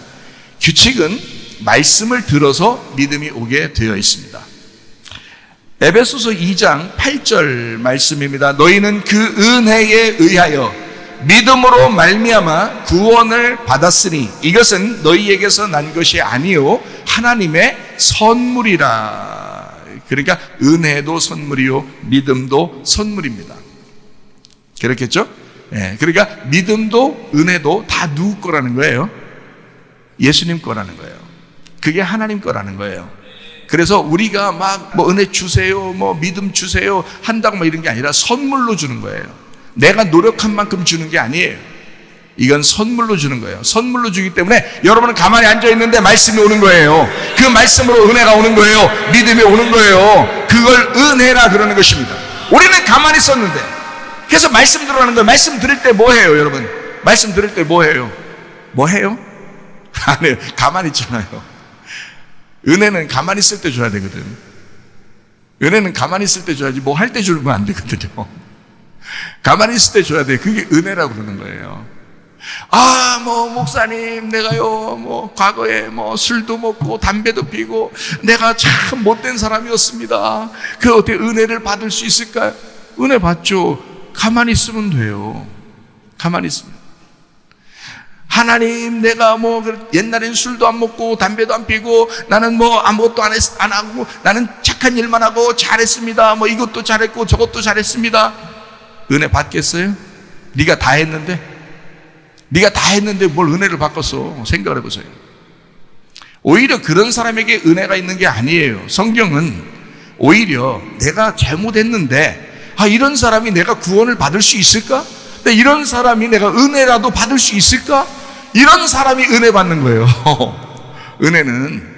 Speaker 1: 규칙은 말씀을 들어서 믿음이 오게 되어 있습니다. 에베소서 2장 8절 말씀입니다. 너희는 그 은혜에 의하여 믿음으로 말미암아 구원을 받았으니 이것은 너희에게서 난 것이 아니요 하나님의 선물이라. 그러니까 은혜도 선물이요 믿음도 선물입니다. 그렇겠죠? 예, 그러니까 믿음도 은혜도 다 누구 거라는 거예요? 예수님 거라는 거예요. 그게 하나님 거라는 거예요. 그래서 우리가 막 뭐 은혜 주세요, 뭐 믿음 주세요 한다고 막 이런 게 아니라 선물로 주는 거예요. 내가 노력한 만큼 주는 게 아니에요. 이건 선물로 주는 거예요. 선물로 주기 때문에 여러분은 가만히 앉아 있는데 말씀이 오는 거예요. 그 말씀으로 은혜가 오는 거예요. 믿음이 오는 거예요. 그걸 은혜라 그러는 것입니다. 우리는 가만히 있었는데, 그래서 말씀 들어가는 거예요. 말씀 들을 때 뭐 해요, 여러분? 말씀 들을 때 뭐 해요? 뭐 해요? 아니에요. 가만히 있잖아요. 은혜는 가만히 있을 때 줘야 되거든. 은혜는 가만히 있을 때 줘야지 뭐 할 때 주는 건 안 되거든요. 가만히 있을 때 줘야 돼. 그게 은혜라고 그러는 거예요. 아, 뭐 목사님, 내가요 뭐 과거에 뭐 술도 먹고 담배도 피고 내가 참 못된 사람이었습니다. 그 어떻게 은혜를 받을 수 있을까요? 은혜 받죠. 가만히 있으면 돼요. 가만히 있으면. 하나님, 내가 뭐 옛날엔 술도 안 먹고 담배도 안 피고 나는 뭐 아무것도 안 하고 나는 착한 일만 하고 잘했습니다. 뭐 이것도 잘했고 저것도 잘했습니다. 은혜 받겠어요? 네가 다 했는데? 네가 다 했는데 뭘 은혜를 받겠어? 생각을 해보세요. 오히려 그런 사람에게 은혜가 있는 게 아니에요. 성경은 오히려 내가 잘못했는데 이런 사람이 내가 구원을 받을 수 있을까? 근데 이런 사람이 내가 은혜라도 받을 수 있을까? 이런 사람이 은혜 받는 거예요. 은혜는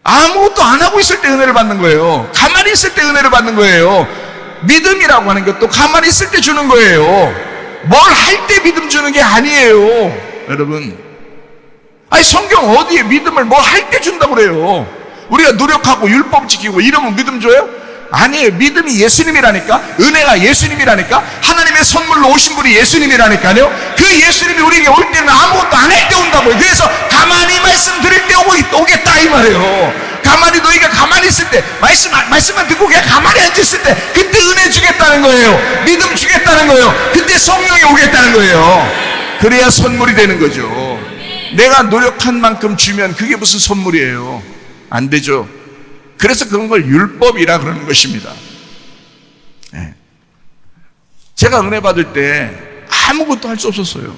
Speaker 1: 아무것도 안 하고 있을 때 은혜를 받는 거예요. 가만히 있을 때 은혜를 받는 거예요. 믿음이라고 하는 것도 가만히 있을 때 주는 거예요. 뭘 할 때 믿음 주는 게 아니에요. 여러분, 아니 성경 어디에 믿음을 뭘 할 때 준다고 그래요? 우리가 노력하고 율법 지키고 이러면 믿음 줘요? 아니에요. 믿음이 예수님이라니까. 은혜가 예수님이라니까. 하나님의 선물로 오신 분이 예수님이라니까요. 그 예수님이 우리에게 올 때는 아무것도 안 할 때 온다고요. 그래서 가만히 말씀 들을 때 오겠다 이 말이에요. 가만히 너희가 가만히 있을 때 말씀만 듣고 그냥 가만히 앉았을 때 그때 은혜 주겠다는 거예요. 믿음 주겠다는 거예요. 그때 성령이 오겠다는 거예요. 그래야 선물이 되는 거죠. 내가 노력한 만큼 주면 그게 무슨 선물이에요? 안 되죠. 그래서 그런 걸 율법이라 그러는 것입니다. 제가 은혜 받을 때 아무것도 할 수 없었어요.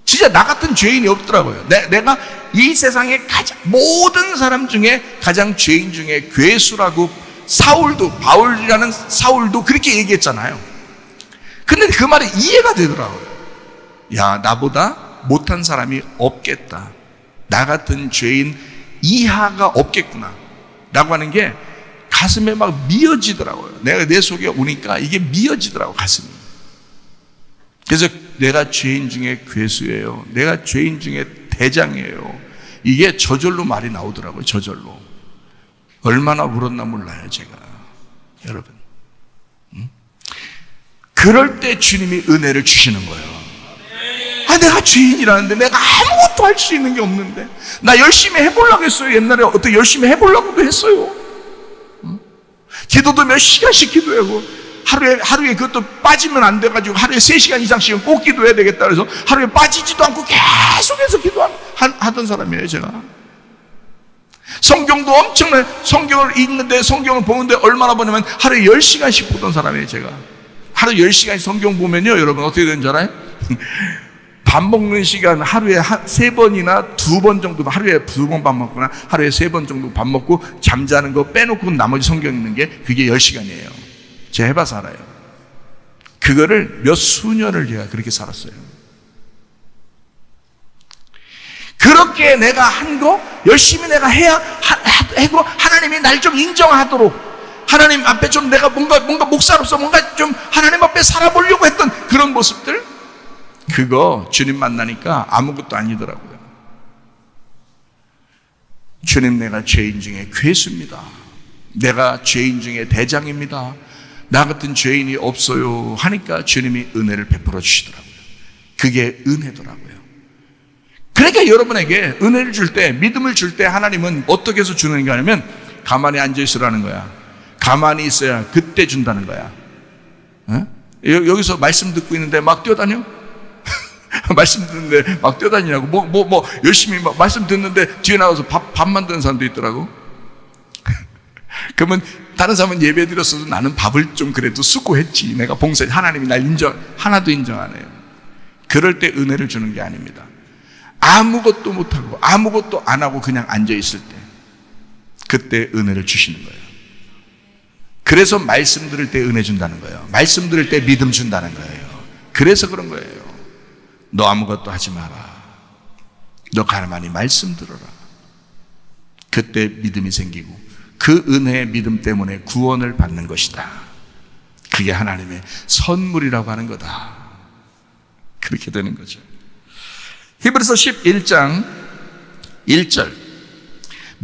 Speaker 1: 진짜 나 같은 죄인이 없더라고요. 내가 이 세상에 모든 사람 중에 가장 죄인 중에 괴수라고 바울이라는 사울도 그렇게 얘기했잖아요. 근데 그 말이 이해가 되더라고요. 야, 나보다 못한 사람이 없겠다. 나 같은 죄인 이하가 없겠구나 라고 하는 게 가슴에 막 미어지더라고요. 내 속에 오니까 이게 미어지더라고, 가슴이. 그래서 내가 죄인 중에 괴수예요. 내가 죄인 중에 대장이에요. 이게 저절로 말이 나오더라고요. 저절로. 얼마나 울었나 몰라요, 제가. 여러분. 그럴 때 주님이 은혜를 주시는 거예요. 내가 죄인이라는데 내가 아무것도 할 수 있는 게 없는데 나 열심히 해보려고 했어요. 옛날에 어떻게 열심히 해보려고도 했어요. 기도도 몇 시간씩 기도하고 하루에 그것도 빠지면 안 돼가지고 하루에 3시간 이상씩은 꼭 기도해야 되겠다 그래서 하루에 빠지지도 않고 계속해서 기도하던 사람이에요, 제가. 성경도 엄청나게 성경을 읽는데 성경을 보는데 얼마나 보냐면 하루에 10시간씩 보던 사람이에요, 제가. 하루에 10시간씩 성경 보면요, 여러분 어떻게 되는 줄 알아요? 밥 먹는 시간 하루에 3번이나 2번 정도, 하루에 2번 밥 먹거나 하루에 3번 정도 밥 먹고 잠자는 거 빼놓고 나머지 성경 읽는 게 그게 10시간이에요. 제가 해봐서 알아요. 그거를 몇 수년을 제가 그렇게 살았어요. 그렇게 내가 한 거 열심히 내가 해야 하고 하나님이 날 좀 인정하도록 하나님 앞에 좀 내가 뭔가 목사로서 뭔가 좀 하나님 앞에 살아보려고 했던 그런 모습들, 그거 주님 만나니까 아무것도 아니더라고요. 주님, 내가 죄인 중에 괴수입니다. 내가 죄인 중에 대장입니다. 나 같은 죄인이 없어요 하니까 주님이 은혜를 베풀어 주시더라고요. 그게 은혜더라고요. 그러니까 여러분에게 은혜를 줄 때, 믿음을 줄 때 하나님은 어떻게 해서 주는 게 아니면 가만히 앉아 있으라는 거야. 가만히 있어야 그때 준다는 거야. 여기서 말씀 듣고 있는데 막 뛰어다녀? 말씀 듣는데 막 뛰어다니냐고. 열심히 막 말씀 듣는데 뒤에 나가서 밥 만드는 사람도 있더라고. 그러면 다른 사람은 예배 드렸어도 나는 밥을 좀 그래도 수고했지. 내가 봉사, 하나님이 날 하나도 인정 안 해요. 그럴 때 은혜를 주는 게 아닙니다. 아무것도 못하고 아무것도 안 하고 그냥 앉아 있을 때, 그때 은혜를 주시는 거예요. 그래서 말씀 들을 때 은혜 준다는 거예요. 말씀 들을 때 믿음 준다는 거예요. 그래서 그런 거예요. 너 아무것도 하지 마라. 너 가만히 말씀 들어라. 그때 믿음이 생기고 그 은혜의 믿음 때문에 구원을 받는 것이다. 그게 하나님의 선물이라고 하는 거다. 그렇게 되는 거죠. 히브리서 11장 1절,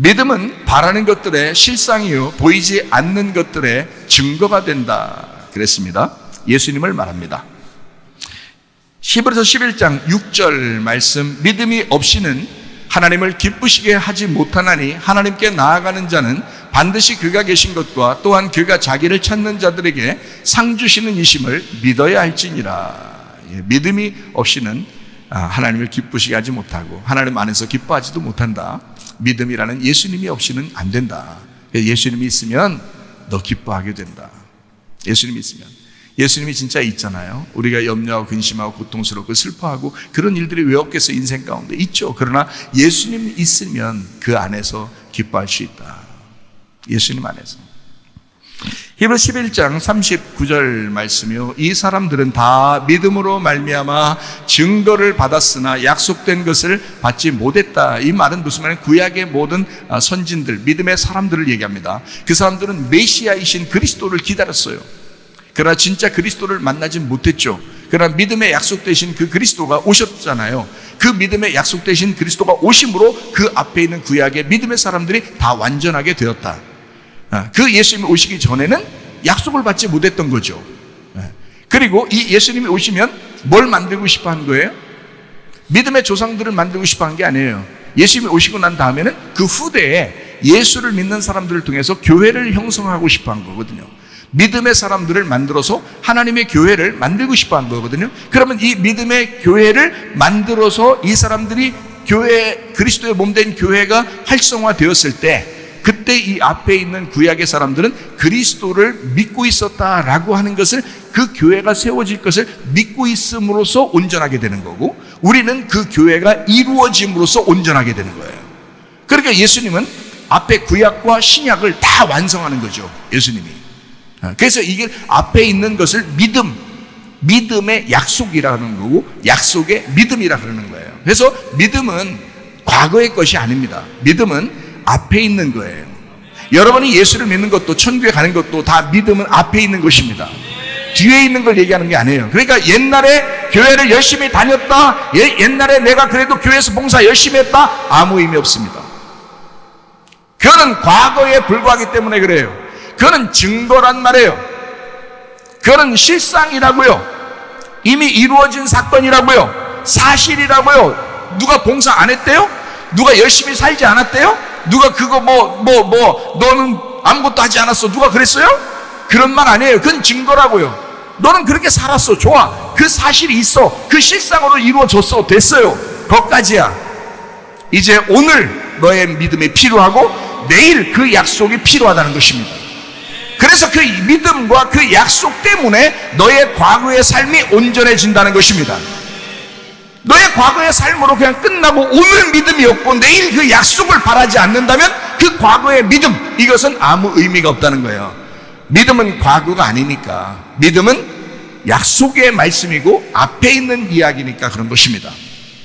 Speaker 1: 믿음은 바라는 것들의 실상이요 보이지 않는 것들의 증거가 된다 그랬습니다. 예수님을 말합니다. 히브리서 11장 6절 말씀, 믿음이 없이는 하나님을 기쁘시게 하지 못하나니 하나님께 나아가는 자는 반드시 그가 계신 것과 또한 그가 자기를 찾는 자들에게 상 주시는 이심을 믿어야 할지니라. 믿음이 없이는 하나님을 기쁘시게 하지 못하고 하나님 안에서 기뻐하지도 못한다. 믿음이라는 예수님이 없이는 안 된다. 예수님이 있으면 너 기뻐하게 된다. 예수님이 있으면. 예수님이 진짜 있잖아요. 우리가 염려하고 근심하고 고통스럽고 슬퍼하고 그런 일들이 왜 없겠어? 인생 가운데 있죠. 그러나 예수님이 있으면 그 안에서 기뻐할 수 있다. 예수님 안에서. 히브리서 11장 39절 말씀이요, 이 사람들은 다 믿음으로 말미암아 증거를 받았으나 약속된 것을 받지 못했다. 이 말은 무슨 말이냐면 구약의 모든 선진들, 믿음의 사람들을 얘기합니다. 그 사람들은 메시아이신 그리스도를 기다렸어요. 그러나 진짜 그리스도를 만나지 못했죠. 그러나 믿음의 약속되신 그 그리스도가 오셨잖아요. 그 믿음의 약속되신 그리스도가 오심으로 그 앞에 있는 구약의 믿음의 사람들이 다 완전하게 되었다. 그 예수님이 오시기 전에는 약속을 받지 못했던 거죠. 그리고 이 예수님이 오시면 뭘 만들고 싶어 하는 거예요? 믿음의 조상들을 만들고 싶어 하는 게 아니에요. 예수님이 오시고 난 다음에는 그 후대에 예수를 믿는 사람들을 통해서 교회를 형성하고 싶어 한 거거든요. 믿음의 사람들을 만들어서 하나님의 교회를 만들고 싶어 한 거거든요. 그러면 이 믿음의 교회를 만들어서 이 사람들이 교회, 그리스도의 몸된 교회가 활성화되었을 때, 그때 이 앞에 있는 구약의 사람들은 그리스도를 믿고 있었다라고 하는 것을, 그 교회가 세워질 것을 믿고 있음으로써 온전하게 되는 거고, 우리는 그 교회가 이루어짐으로써 온전하게 되는 거예요. 그러니까 예수님은 앞에 구약과 신약을 다 완성하는 거죠. 예수님이. 그래서 이게 앞에 있는 것을 믿음의 약속이라는 거고, 약속의 믿음이라 그러는 거예요. 그래서 믿음은 과거의 것이 아닙니다. 믿음은 앞에 있는 거예요. 여러분이 예수를 믿는 것도 천국에 가는 것도 다 믿음은 앞에 있는 것입니다. 뒤에 있는 걸 얘기하는 게 아니에요. 그러니까 옛날에 교회를 열심히 다녔다, 옛날에 내가 그래도 교회에서 봉사 열심히 했다, 아무 의미 없습니다. 그거는 과거에 불과하기 때문에 그래요. 그거는 증거란 말이에요. 그거는 실상이라고요. 이미 이루어진 사건이라고요. 사실이라고요. 누가 봉사 안 했대요? 누가 열심히 살지 않았대요? 누가 그거 너는 아무것도 하지 않았어, 누가 그랬어요? 그런 말 아니에요. 그건 증거라고요. 너는 그렇게 살았어, 좋아. 그 사실이 있어. 그 실상으로 이루어졌어, 됐어요. 거기까지야. 이제 오늘 너의 믿음이 필요하고 내일 그 약속이 필요하다는 것입니다. 그래서 그 믿음과 그 약속 때문에 너의 과거의 삶이 온전해진다는 것입니다. 너의 과거의 삶으로 그냥 끝나고 오늘 믿음이 없고 내일 그 약속을 바라지 않는다면 그 과거의 믿음, 이것은 아무 의미가 없다는 거예요. 믿음은 과거가 아니니까. 믿음은 약속의 말씀이고 앞에 있는 이야기니까 그런 것입니다.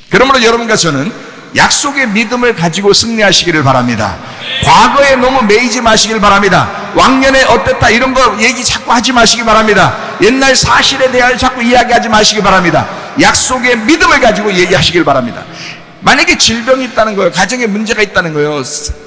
Speaker 1: 그러므로 여러분과 저는 약속의 믿음을 가지고 승리하시기를 바랍니다. 과거에 너무 매이지 마시길 바랍니다. 왕년에 어땠다 이런 거 얘기 자꾸 하지 마시기 바랍니다. 옛날 사실에 대하여 자꾸 이야기하지 마시기 바랍니다. 약속의 믿음을 가지고 얘기하시길 바랍니다. 만약에 질병이 있다는 거예요, 가정에 문제가 있다는 거예요,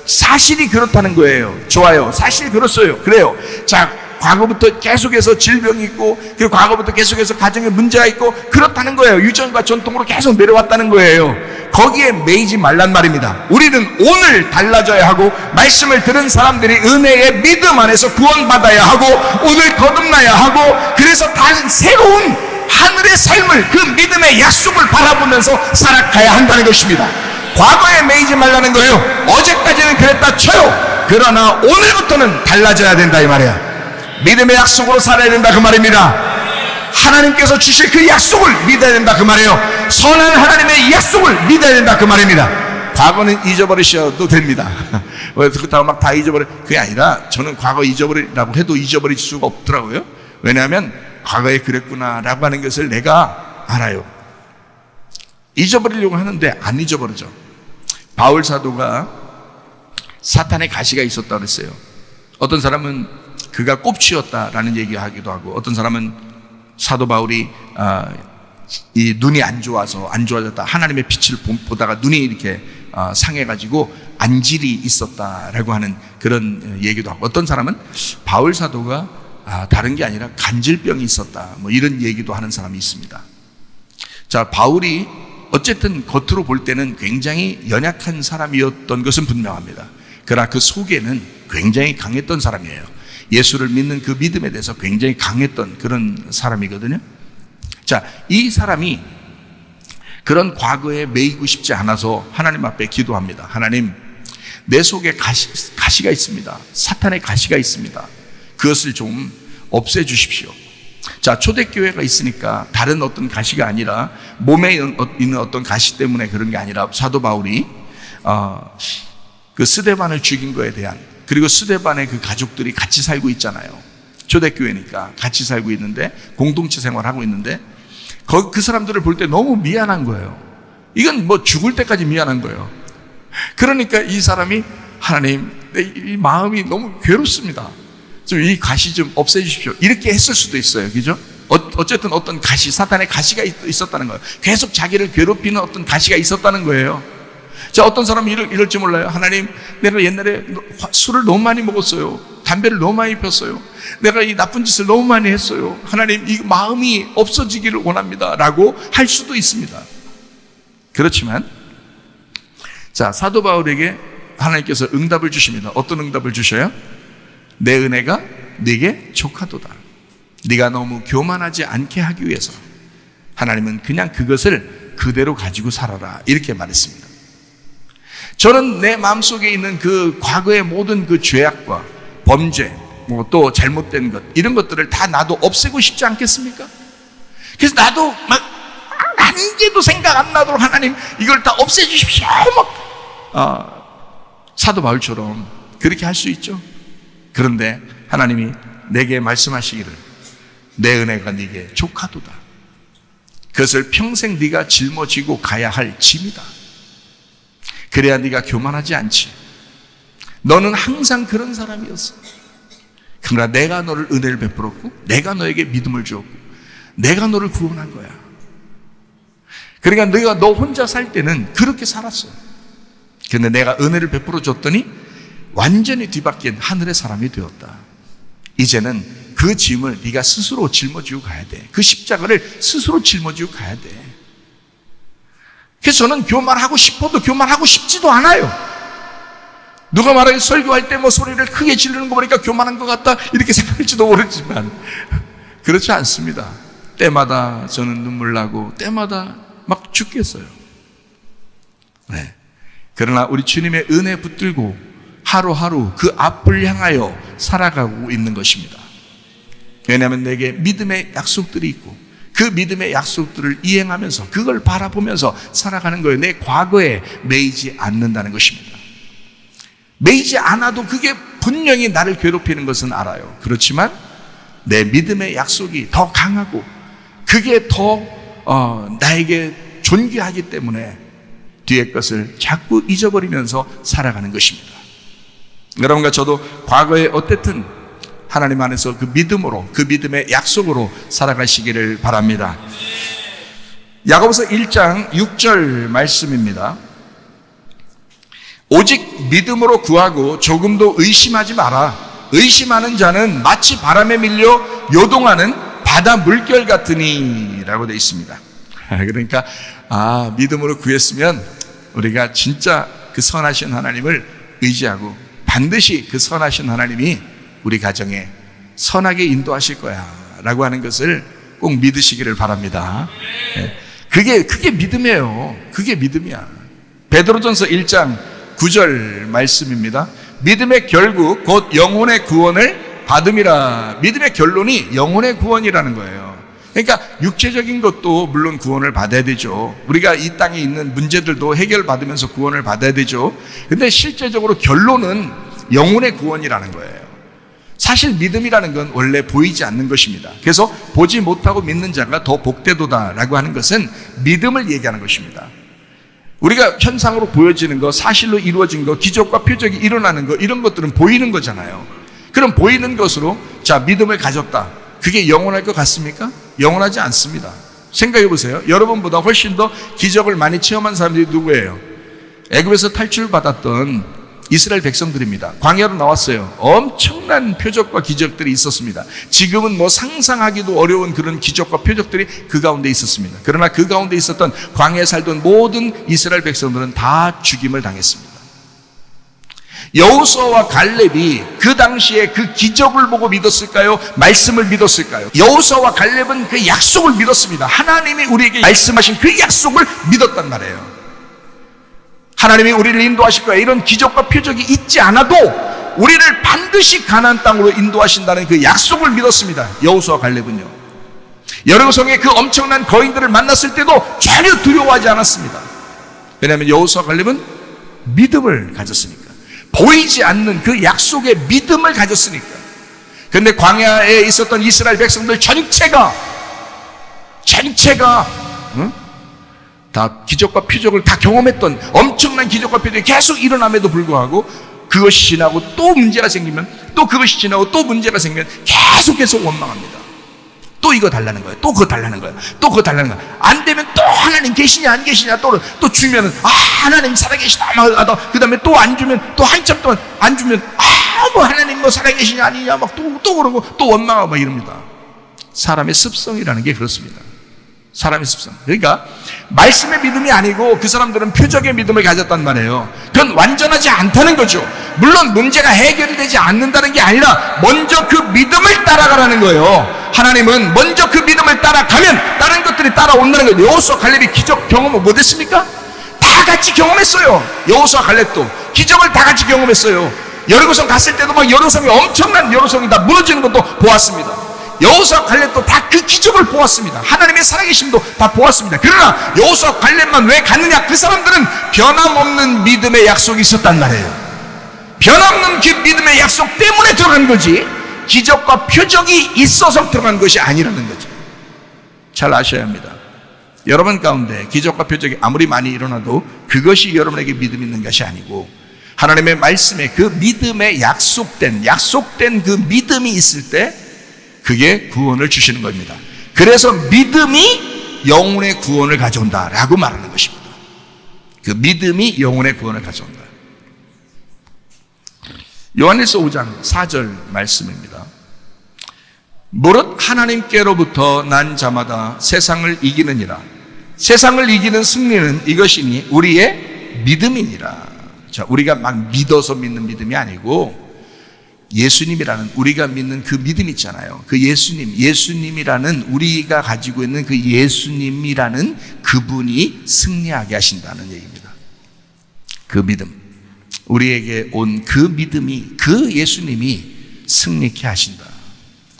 Speaker 1: 사실이 그렇다는 거예요. 좋아요, 사실이 그렇어요. 그래요. 자, 과거부터 계속해서 질병이 있고, 그리고 과거부터 계속해서 가정에 문제가 있고 그렇다는 거예요. 유전과 전통으로 계속 내려왔다는 거예요. 거기에 매이지 말란 말입니다. 우리는 오늘 달라져야 하고, 말씀을 들은 사람들이 은혜의 믿음 안에서 구원받아야 하고, 오늘 거듭나야 하고, 그래서 단 새로운 하늘의 삶을, 그 믿음의 약속을 바라보면서 살아가야 한다는 것입니다. 과거에 매이지 말라는 거예요. 어제까지는 그랬다 쳐요. 그러나 오늘부터는 달라져야 된다 이 말이야. 믿음의 약속으로 살아야 된다 그 말입니다. 하나님께서 주실 그 약속을 믿어야 된다 그 말이에요. 선한 하나님의 약속을 믿어야 된다 그 말입니다. 과거는 잊어버리셔도 됩니다. 그렇다고 막 다 잊어버려. 그게 아니라 저는 과거 잊어버리라고 해도 잊어버릴 수가 없더라고요. 왜냐하면 과거에 그랬구나라고 하는 것을 내가 알아요. 잊어버리려고 하는데 안 잊어버리죠. 바울 사도가 사탄의 가시가 있었다고 그랬어요. 어떤 사람은 그가 꼽치였다라는 얘기하기도 하고, 어떤 사람은 사도 바울이 이 눈이 안 좋아졌다. 하나님의 빛을 보다가 눈이 이렇게 상해가지고 안질이 있었다라고 하는 그런 얘기도 하고, 어떤 사람은 바울 사도가 다른 게 아니라 간질병이 있었다, 뭐 이런 얘기도 하는 사람이 있습니다. 자, 바울이 어쨌든 겉으로 볼 때는 굉장히 연약한 사람이었던 것은 분명합니다. 그러나 그 속에는 굉장히 강했던 사람이에요. 예수를 믿는 그 믿음에 대해서 굉장히 강했던 그런 사람이거든요. 자, 이 사람이 그런 과거에 매이고 싶지 않아서 하나님 앞에 기도합니다. 하나님, 내 속에 가시가 있습니다. 사탄의 가시가 있습니다. 그것을 좀 없애주십시오. 자, 초대교회가 있으니까 다른 어떤 가시가 아니라, 몸에 있는 어떤 가시 때문에 그런 게 아니라, 사도 바울이 그 스데반을 죽인 거에 대한, 그리고 스데반의 그 가족들이 같이 살고 있잖아요. 초대교회니까 같이 살고 있는데, 공동체 생활하고 있는데, 그 사람들을 볼 때 너무 미안한 거예요. 이건 뭐 죽을 때까지 미안한 거예요. 그러니까 이 사람이, 하나님, 이 마음이 너무 괴롭습니다. 좀 이 가시 좀 없애주십시오. 이렇게 했을 수도 있어요. 그죠? 어쨌든 어떤 가시, 사탄의 가시가 있었다는 거예요. 계속 자기를 괴롭히는 어떤 가시가 있었다는 거예요. 자, 어떤 사람은 이럴지 몰라요. 하나님, 내가 옛날에 술을 너무 많이 먹었어요. 담배를 너무 많이 폈어요. 내가 이 나쁜 짓을 너무 많이 했어요. 하나님, 이 마음이 없어지기를 원합니다. 라고 할 수도 있습니다. 그렇지만, 자, 사도 바울에게 하나님께서 응답을 주십니다. 어떤 응답을 주셔요? 내 은혜가 네게 족하도다. 네가 너무 교만하지 않게 하기 위해서 하나님은 그냥 그것을 그대로 가지고 살아라, 이렇게 말했습니다. 저는 내 마음속에 있는 그 과거의 모든 그 죄악과 범죄, 뭐 또 잘못된 것, 이런 것들을 다 나도 없애고 싶지 않겠습니까? 그래서 나도 막 한 개도 생각 안 나도록 하나님 이걸 다 없애주십시오, 사도 바울처럼 그렇게 할 수 있죠. 그런데 하나님이 내게 말씀하시기를, 내 은혜가 네게 족하도다. 그것을 평생 네가 짊어지고 가야 할 짐이다. 그래야 네가 교만하지 않지. 너는 항상 그런 사람이었어. 그러나 내가 너를 은혜를 베풀었고, 내가 너에게 믿음을 주었고, 내가 너를 구원한 거야. 그러니까 너가 너 혼자 살 때는 그렇게 살았어. 그런데 내가 은혜를 베풀어 줬더니 완전히 뒤바뀐 하늘의 사람이 되었다. 이제는 그 짐을 네가 스스로 짊어지고 가야 돼. 그 십자가를 스스로 짊어지고 가야 돼. 그래서 저는 교만하고 싶어도 교만하고 싶지도 않아요. 누가 말하기 설교할 때 뭐 소리를 크게 지르는 거 보니까 교만한 것 같다, 이렇게 생각할지도 모르지만 그렇지 않습니다. 때마다 저는 눈물 나고 때마다 막 죽겠어요. 네. 그러나 우리 주님의 은혜 붙들고 하루하루 그 앞을 향하여 살아가고 있는 것입니다. 왜냐하면 내게 믿음의 약속들이 있고, 그 믿음의 약속들을 이행하면서 그걸 바라보면서 살아가는 거예요. 내 과거에 매이지 않는다는 것입니다. 매이지 않아도 그게 분명히 나를 괴롭히는 것은 알아요. 그렇지만 내 믿음의 약속이 더 강하고 그게 더 나에게 존귀하기 때문에 뒤의 것을 자꾸 잊어버리면서 살아가는 것입니다. 여러분과 저도 과거에 어쨌든 하나님 안에서 그 믿음으로, 그 믿음의 약속으로 살아가시기를 바랍니다. 야고보서 1장 6절 말씀입니다. 오직 믿음으로 구하고 조금도 의심하지 마라. 의심하는 자는 마치 바람에 밀려 요동하는 바다 물결 같으니 라고 되어 있습니다. 그러니까 믿음으로 구했으면 우리가 진짜 그 선하신 하나님을 의지하고 반드시 그 선하신 하나님이 우리 가정에 선하게 인도하실 거야 라고 하는 것을 꼭 믿으시기를 바랍니다. 그게 믿음이에요. 그게 믿음이야. 베드로전서 1장 9절 말씀입니다. 믿음의 결국 곧 영혼의 구원을 받음이라. 믿음의 결론이 영혼의 구원이라는 거예요. 그러니까 육체적인 것도 물론 구원을 받아야 되죠. 우리가 이 땅에 있는 문제들도 해결받으면서 구원을 받아야 되죠. 근데 실제적으로 결론은 영혼의 구원이라는 거예요. 사실 믿음이라는 건 원래 보이지 않는 것입니다. 그래서 보지 못하고 믿는 자가 더 복되도다라고 하는 것은 믿음을 얘기하는 것입니다. 우리가 현상으로 보여지는 거, 사실로 이루어진 거, 기적과 표적이 일어나는 거, 이런 것들은 보이는 거잖아요. 그럼 보이는 것으로 자, 믿음을 가졌다. 그게 영원할 것 같습니까? 영원하지 않습니다. 생각해 보세요. 여러분보다 훨씬 더 기적을 많이 체험한 사람들이 누구예요? 애굽에서 탈출받았던 이스라엘 백성들입니다. 광야로 나왔어요. 엄청난 표적과 기적들이 있었습니다. 지금은 뭐 상상하기도 어려운 그런 기적과 표적들이 그 가운데 있었습니다. 그러나 그 가운데 있었던 광야에 살던 모든 이스라엘 백성들은 다 죽임을 당했습니다. 여호수아와 갈렙이 그 당시에 그 기적을 보고 믿었을까요? 말씀을 믿었을까요? 여호수아와 갈렙은 그 약속을 믿었습니다. 하나님이 우리에게 말씀하신 그 약속을 믿었단 말이에요. 하나님이 우리를 인도하실 거야. 이런 기적과 표적이 있지 않아도 우리를 반드시 가나안 땅으로 인도하신다는 그 약속을 믿었습니다. 여호수아 갈렙은요. 여리고성의 그 엄청난 거인들을 만났을 때도 전혀 두려워하지 않았습니다. 왜냐하면 여호수아 갈렙은 믿음을 가졌으니까. 보이지 않는 그 약속의 믿음을 가졌으니까. 그런데 광야에 있었던 이스라엘 백성들 전체가 다 기적과 표적을 다 경험했던 엄청난 기적과 표적이 계속 일어남에도 불구하고 그것이 지나고 또 문제가 생기면 또 그것이 지나고 또 문제가 생기면 계속 원망합니다. 또 이거 달라는 거예요. 또 그거 달라는 거예요. 또 그거 달라는 거예요. 안 되면 또 하나님 계시냐 안 계시냐 또 주면은 하나님 살아계시다 막 그 다음에 또 안 주면 또 한참 동안 안 주면 뭐 하나님 뭐 살아계시냐 아니냐 막 또 그러고 또 원망하고 막 이럽니다. 사람의 습성이라는 게 그렇습니다. 사람의 습성. 그러니까 말씀의 믿음이 아니고 그 사람들은 표적의 믿음을 가졌단 말이에요. 그건 완전하지 않다는 거죠. 물론 문제가 해결이 되지 않는다는 게 아니라 먼저 그 믿음을 따라가라는 거예요. 하나님은 먼저 그 믿음을 따라가면 다른 것들이 따라온다는 거예요. 여호수아 갈렙이 기적 경험을 못했습니까? 다 같이 경험했어요. 여호수아 갈렙도 기적을 다 같이 경험했어요. 여리고성 갔을 때도 막 여리고성이 엄청난 여리고성이 다 무너지는 것도 보았습니다. 여호수아 갈렙도 다 그 기적을 보았습니다. 하나님의 살아계심도 다 보았습니다. 그러나 여호수아 갈렙만 왜 갔느냐? 그 사람들은 변함없는 믿음의 약속이 있었단 말이에요. 변함없는 그 믿음의 약속 때문에 들어간 거지 기적과 표적이 있어서 들어간 것이 아니라는 거죠. 잘 아셔야 합니다. 여러분 가운데 기적과 표적이 아무리 많이 일어나도 그것이 여러분에게 믿음 있는 것이 아니고 하나님의 말씀에 그 믿음에 약속된 그 믿음이 있을 때 그게 구원을 주시는 겁니다. 그래서 믿음이 영혼의 구원을 가져온다라고 말하는 것입니다. 그 믿음이 영혼의 구원을 가져온다. 요한일서 5장 4절 말씀입니다. 무릇 하나님께로부터 난 자마다 세상을 이기느니라. 세상을 이기는 승리는 이것이니 우리의 믿음이니라. 자, 우리가 막 믿어서 믿는 믿음이 아니고 예수님이라는 우리가 믿는 그 믿음 있잖아요. 그 예수님이라는 우리가 가지고 있는 그 예수님이라는 그분이 승리하게 하신다는 얘기입니다. 그 믿음, 우리에게 온 그 믿음이, 그 예수님이 승리케 하신다,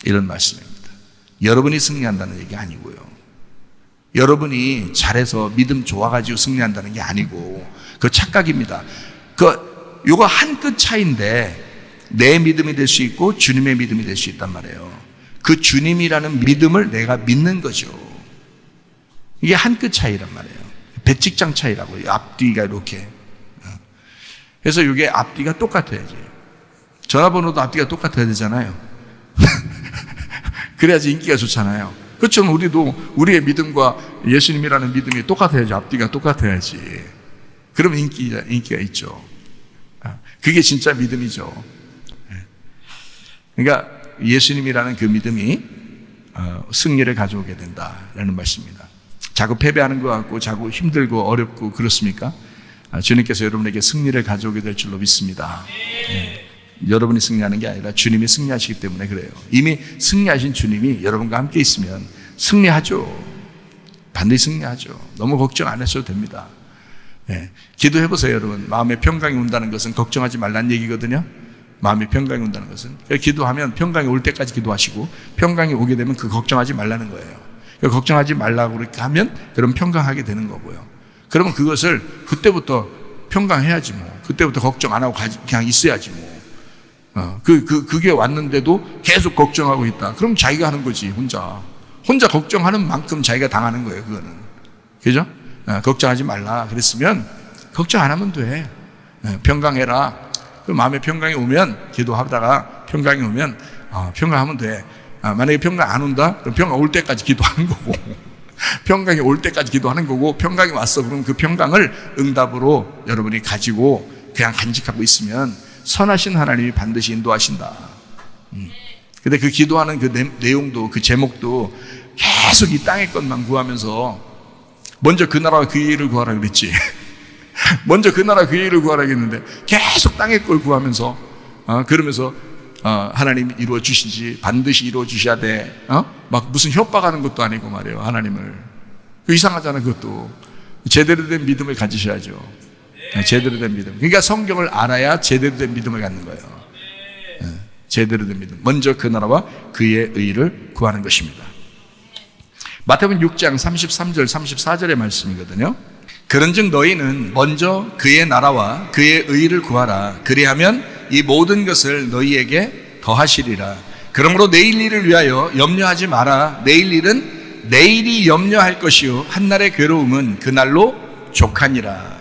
Speaker 1: 이런 말씀입니다. 여러분이 승리한다는 얘기 아니고요, 여러분이 잘해서 믿음 좋아가지고 승리한다는 게 아니고, 그 착각입니다. 요거 한 끗 차이인데 내 믿음이 될 수 있고 주님의 믿음이 될 수 있단 말이에요. 그 주님이라는 믿음을 내가 믿는 거죠. 이게 한 끗 차이란 말이에요. 배직장 차이라고요. 앞뒤가 이렇게. 그래서 이게 앞뒤가 똑같아야지. 전화번호도 앞뒤가 똑같아야 되잖아요. 그래야지 인기가 좋잖아요. 그렇죠. 우리도 우리의 믿음과 예수님이라는 믿음이 똑같아야지. 앞뒤가 똑같아야지. 그러면 인기가 있죠. 그게 진짜 믿음이죠. 그러니까 예수님이라는 그 믿음이 승리를 가져오게 된다라는 말씀입니다. 자꾸 패배하는 것 같고 자꾸 힘들고 어렵고 그렇습니까? 주님께서 여러분에게 승리를 가져오게 될 줄로 믿습니다. 여러분이 승리하는 게 아니라 주님이 승리하시기 때문에 그래요. 이미 승리하신 주님이 여러분과 함께 있으면 승리하죠. 반드시 승리하죠. 너무 걱정 안 하셔도 됩니다. 기도해 보세요, 여러분. 마음에 평강이 온다는 것은 걱정하지 말라는 얘기거든요. 마음에 평강이 온다는 것은 기도하면 평강이 올 때까지 기도하시고 평강이 오게 되면 그 걱정하지 말라는 거예요. 걱정하지 말라고 그렇게 하면 그럼 평강하게 되는 거고요. 그러면 그것을 그때부터 평강해야지 뭐. 그때부터 걱정 안 하고 그냥 있어야지 뭐. 그게 왔는데도 계속 걱정하고 있다. 그럼 자기가 하는 거지, 혼자 걱정하는 만큼 자기가 당하는 거예요, 그거는. 그죠? 걱정하지 말라. 그랬으면 걱정 안 하면 돼. 평강해라. 그 마음에 평강이 오면, 기도하다가 평강이 오면, 평강하면 돼. 만약에 평강 안 온다? 그럼 평강 올 때까지 기도하는 거고. 평강이 올 때까지 기도하는 거고, 평강이 왔어. 그럼 그 평강을 응답으로 여러분이 가지고 그냥 간직하고 있으면 선하신 하나님이 반드시 인도하신다. 근데 그 기도하는 그 내용도, 그 제목도 계속 이 땅의 것만 구하면서 먼저 그 나라와 그 일을 구하라 그랬지. 먼저 그 나라 그 일을 구하라 했는데 계속 땅의 걸 구하면서 그러면서 하나님 이루어 주시지, 반드시 이루어 주셔야 돼. 막 무슨 협박하는 것도 아니고 말이에요, 하나님을. 이상하잖아, 그것도. 제대로 된 믿음을 가지셔야죠. 제대로 된 믿음. 그러니까 성경을 알아야 제대로 된 믿음을 갖는 거예요. 제대로 된 믿음. 먼저 그 나라와 그의 의를 구하는 것입니다. 마태복음 6장 33절 34절의 말씀이거든요. 그런즉 너희는 먼저 그의 나라와 그의 의를 구하라. 그리하면 이 모든 것을 너희에게 더하시리라. 그러므로 내일 일을 위하여 염려하지 마라. 내일 일은 내일이 염려할 것이요 한날의 괴로움은 그날로 족하니라.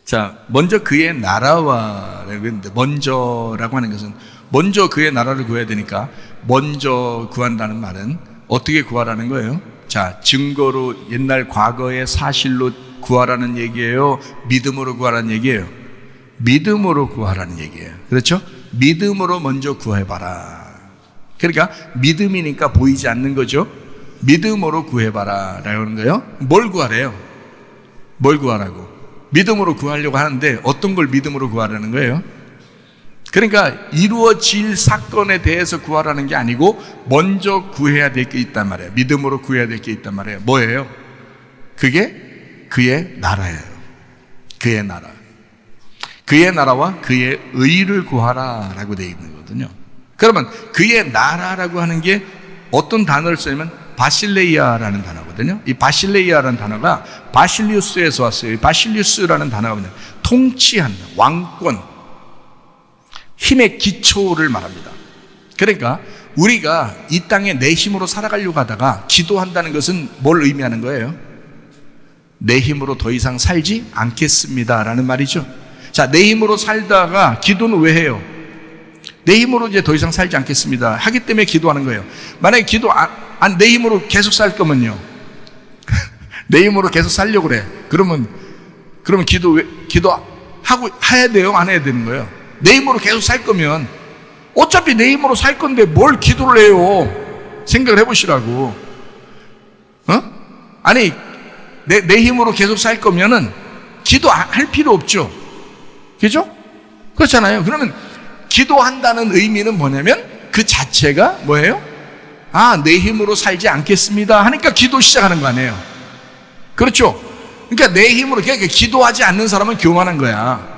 Speaker 1: 자, 먼저 그의 나라와 그랬는데, 먼저라고 하는 것은 먼저 그의 나라를 구해야 되니까 먼저 구한다는 말은 어떻게 구하라는 거예요? 자, 증거로, 옛날 과거의 사실로 구하라는 얘기예요? 믿음으로 구하라는 얘기예요? 믿음으로 구하라는 얘기예요. 그렇죠? 믿음으로 먼저 구해봐라. 그러니까 믿음이니까 보이지 않는 거죠. 믿음으로 구해봐라 라고 하는 거예요. 뭘 구하래요? 뭘 구하라고? 믿음으로 구하려고 하는데 어떤 걸 믿음으로 구하라는 거예요? 그러니까 이루어질 사건에 대해서 구하라는 게 아니고 먼저 구해야 될 게 있단 말이에요. 믿음으로 구해야 될 게 있단 말이에요. 뭐예요? 그게 그의 나라예요. 그의 나라. 그의 나라와 그의 의를 구하라 라고 되어 있는 거거든요. 그러면 그의 나라라고 하는 게 어떤 단어를 쓰면 바실레이아라는 단어거든요. 이 바실레이아라는 단어가 바실리우스에서 왔어요. 바실리우스라는 단어가 뭐냐? 통치한다, 왕권, 힘의 기초를 말합니다. 그러니까 우리가 이 땅에 내 힘으로 살아가려고 하다가 기도한다는 것은 뭘 의미하는 거예요? 내 힘으로 더 이상 살지 않겠습니다 라는 말이죠. 자, 내 힘으로 살다가 기도는 왜 해요? 내 힘으로 이제 더 이상 살지 않겠습니다 하기 때문에 기도하는 거예요. 만약에 내 힘으로 계속 살 거면요, 내 힘으로 계속 살려고 그래. 그러면 기도하고 해야 돼요? 안 해야 되는 거예요? 내 힘으로 계속 살 거면 어차피 내 힘으로 살 건데 뭘 기도를 해요? 생각을 해보시라고. 아니 내 힘으로 계속 살 거면은 기도할 필요 없죠. 그죠? 그렇잖아요. 그러면 기도한다는 의미는 뭐냐면 그 자체가 뭐예요? 내 힘으로 살지 않겠습니다 하니까 기도 시작하는 거 아니에요? 그렇죠? 그러니까 내 힘으로, 그러니까 기도하지 않는 사람은 교만한 거야.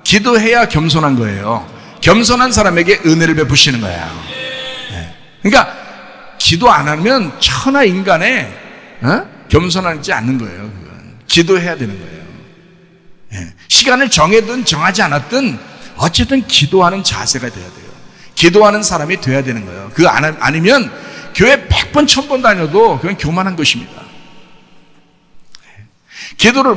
Speaker 1: 기도해야 겸손한 거예요. 겸손한 사람에게 은혜를 베푸시는 거야. 그러니까 기도 안 하면 천하 인간에 겸손하지 않는 거예요. 그건 기도해야 되는 거예요. 시간을 정해든 정하지 않았든 어쨌든 기도하는 자세가 돼야 돼요. 기도하는 사람이 돼야 되는 거예요. 그거 아니면 교회 100번 1000번 다녀도 그건 교만한 것입니다. 기도를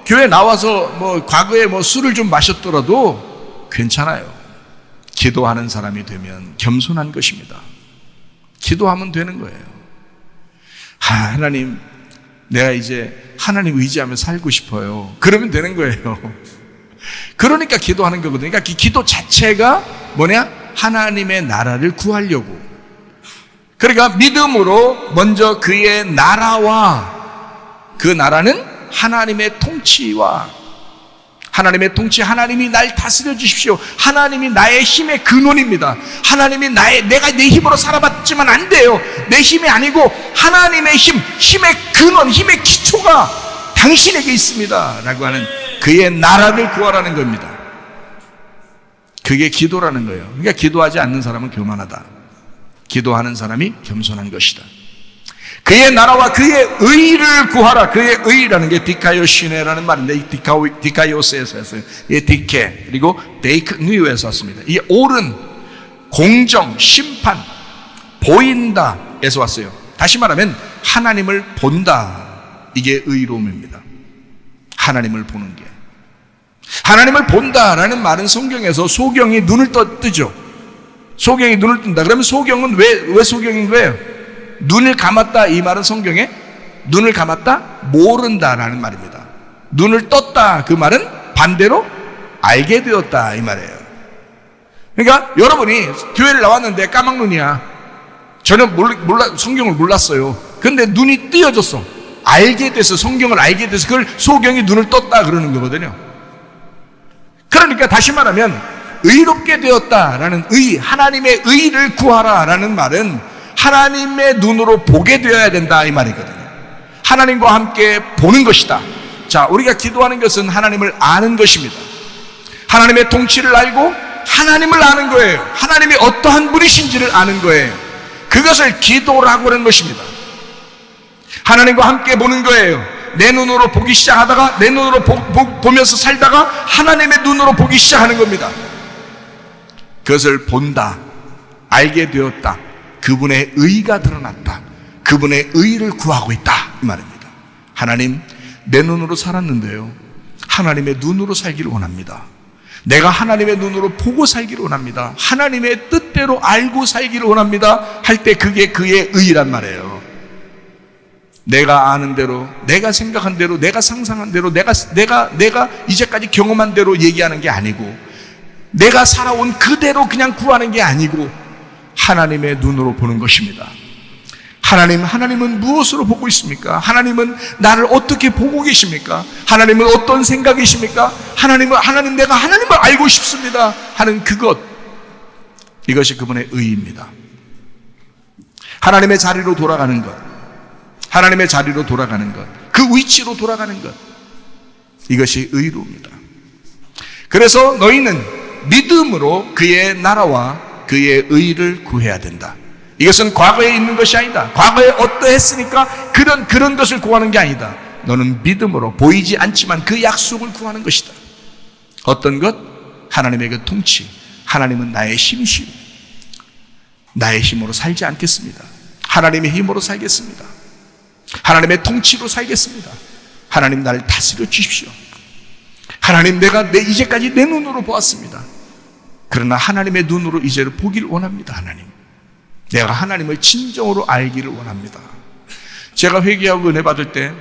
Speaker 1: 교회 나와서 과거에 술을 좀 마셨더라도 괜찮아요. 기도하는 사람이 되면 겸손한 것입니다. 기도하면 되는 거예요. 하나님, 내가 이제 하나님 의지하며 살고 싶어요. 그러면 되는 거예요. 그러니까 기도하는 거거든요. 그러니까 기도 자체가 뭐냐? 하나님의 나라를 구하려고. 그러니까 믿음으로 먼저 그의 나라와, 그 나라는 하나님의 통치와, 하나님의 통치, 하나님이 날 다스려 주십시오. 하나님이 나의 힘의 근원입니다. 하나님이 내가 내 힘으로 살아봤지만 안 돼요. 내 힘이 아니고 하나님의 힘의 근원, 힘의 기초가 당신에게 있습니다 라고 하는 그의 나라를 구하라는 겁니다. 그게 기도라는 거예요. 그러니까 기도하지 않는 사람은 교만하다. 기도하는 사람이 겸손한 것이다. 그의 나라와 그의 의를 구하라. 그의 의라는 게 디카요시네라는 말인데, 이 디카요스에서 했어요. 이 디케, 그리고 데이크 뉴에서 왔습니다. 이 옳은, 공정, 심판, 보인다에서 왔어요. 다시 말하면 하나님을 본다. 이게 의로움입니다. 하나님을 보는 게. 하나님을 본다라는 말은 성경에서 소경이 눈을 뜨죠. 소경이 눈을 뜬다. 그러면 소경은 왜 소경인 거예요? 눈을 감았다, 이 말은 성경에 눈을 감았다, 모른다라는 말입니다. 눈을 떴다, 그 말은 반대로 알게 되었다, 이 말이에요. 그러니까 여러분이 교회를 나왔는데 까막눈이야. 전혀 성경을 몰랐어요. 근데 눈이 띄어졌어. 알게 돼서, 성경을 알게 돼서 그걸 소경이 눈을 떴다 그러는 거거든요. 그러니까 다시 말하면 의롭게 되었다라는 의, 하나님의 의를 구하라라는 말은 하나님의 눈으로 보게 되어야 된다, 이 말이거든요. 하나님과 함께 보는 것이다. 자, 우리가 기도하는 것은 하나님을 아는 것입니다. 하나님의 통치를 알고 하나님을 아는 거예요. 하나님이 어떠한 분이신지를 아는 거예요. 그것을 기도라고 하는 것입니다. 하나님과 함께 보는 거예요. 내 눈으로 보기 시작하다가, 내 눈으로 보면서 살다가 하나님의 눈으로 보기 시작하는 겁니다. 그것을 본다, 알게 되었다, 그분의 의가 드러났다, 그분의 의를 구하고 있다, 이 말입니다. 하나님, 내 눈으로 살았는데요, 하나님의 눈으로 살기를 원합니다. 내가 하나님의 눈으로 보고 살기를 원합니다. 하나님의 뜻대로 알고 살기를 원합니다 할 때 그게 그의 의란 말이에요. 내가 아는 대로, 내가 생각한 대로, 내가 상상한 대로, 내가 이제까지 경험한 대로 얘기하는 게 아니고, 내가 살아온 그대로 그냥 구하는 게 아니고 하나님의 눈으로 보는 것입니다. 하나님은 무엇으로 보고 있습니까? 하나님은 나를 어떻게 보고 계십니까? 하나님은 어떤 생각이십니까? 내가 하나님을 알고 싶습니다 하는 그것, 이것이 그분의 의입니다. 하나님의 자리로 돌아가는 것, 하나님의 자리로 돌아가는 것, 그 위치로 돌아가는 것, 이것이 의로움이다. 그래서 너희는 믿음으로 그의 나라와 그의 의를 구해야 된다. 이것은 과거에 있는 것이 아니다. 과거에 어떠했으니까 그런 것을 구하는 게 아니다. 너는 믿음으로 보이지 않지만 그 약속을 구하는 것이다. 어떤 것? 하나님의 그 통치. 하나님은 나의 힘이시오. 나의 힘으로 살지 않겠습니다. 하나님의 힘으로 살겠습니다. 하나님의 통치로 살겠습니다. 하나님 나를 다스려 주십시오. 하나님, 내가 이제까지 내 눈으로 보았습니다. 그러나 하나님의 눈으로 이제를 보기를 원합니다. 하나님, 내가 하나님을 진정으로 알기를 원합니다. 제가 회개하고 은혜 받을 때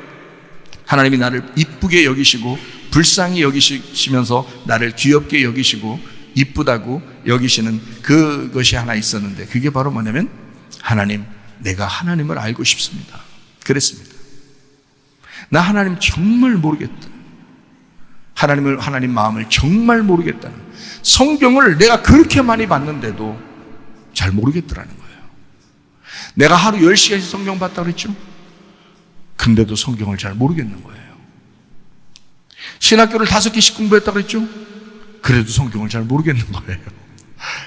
Speaker 1: 하나님이 나를 이쁘게 여기시고 불쌍히 여기시면서 나를 귀엽게 여기시고 이쁘다고 여기시는 그것이 하나 있었는데, 그게 바로 뭐냐면, 하나님, 내가 하나님을 알고 싶습니다. 그랬습니다. 나 하나님 정말 모르겠다. 하나님 마음을 정말 모르겠다는, 성경을 내가 그렇게 많이 봤는데도 잘 모르겠더라는 거예요. 내가 하루 10시간씩 성경 봤다고 그랬죠? 근데도 성경을 잘 모르겠는 거예요. 신학교를 5개씩 공부했다고 그랬죠? 그래도 성경을 잘 모르겠는 거예요.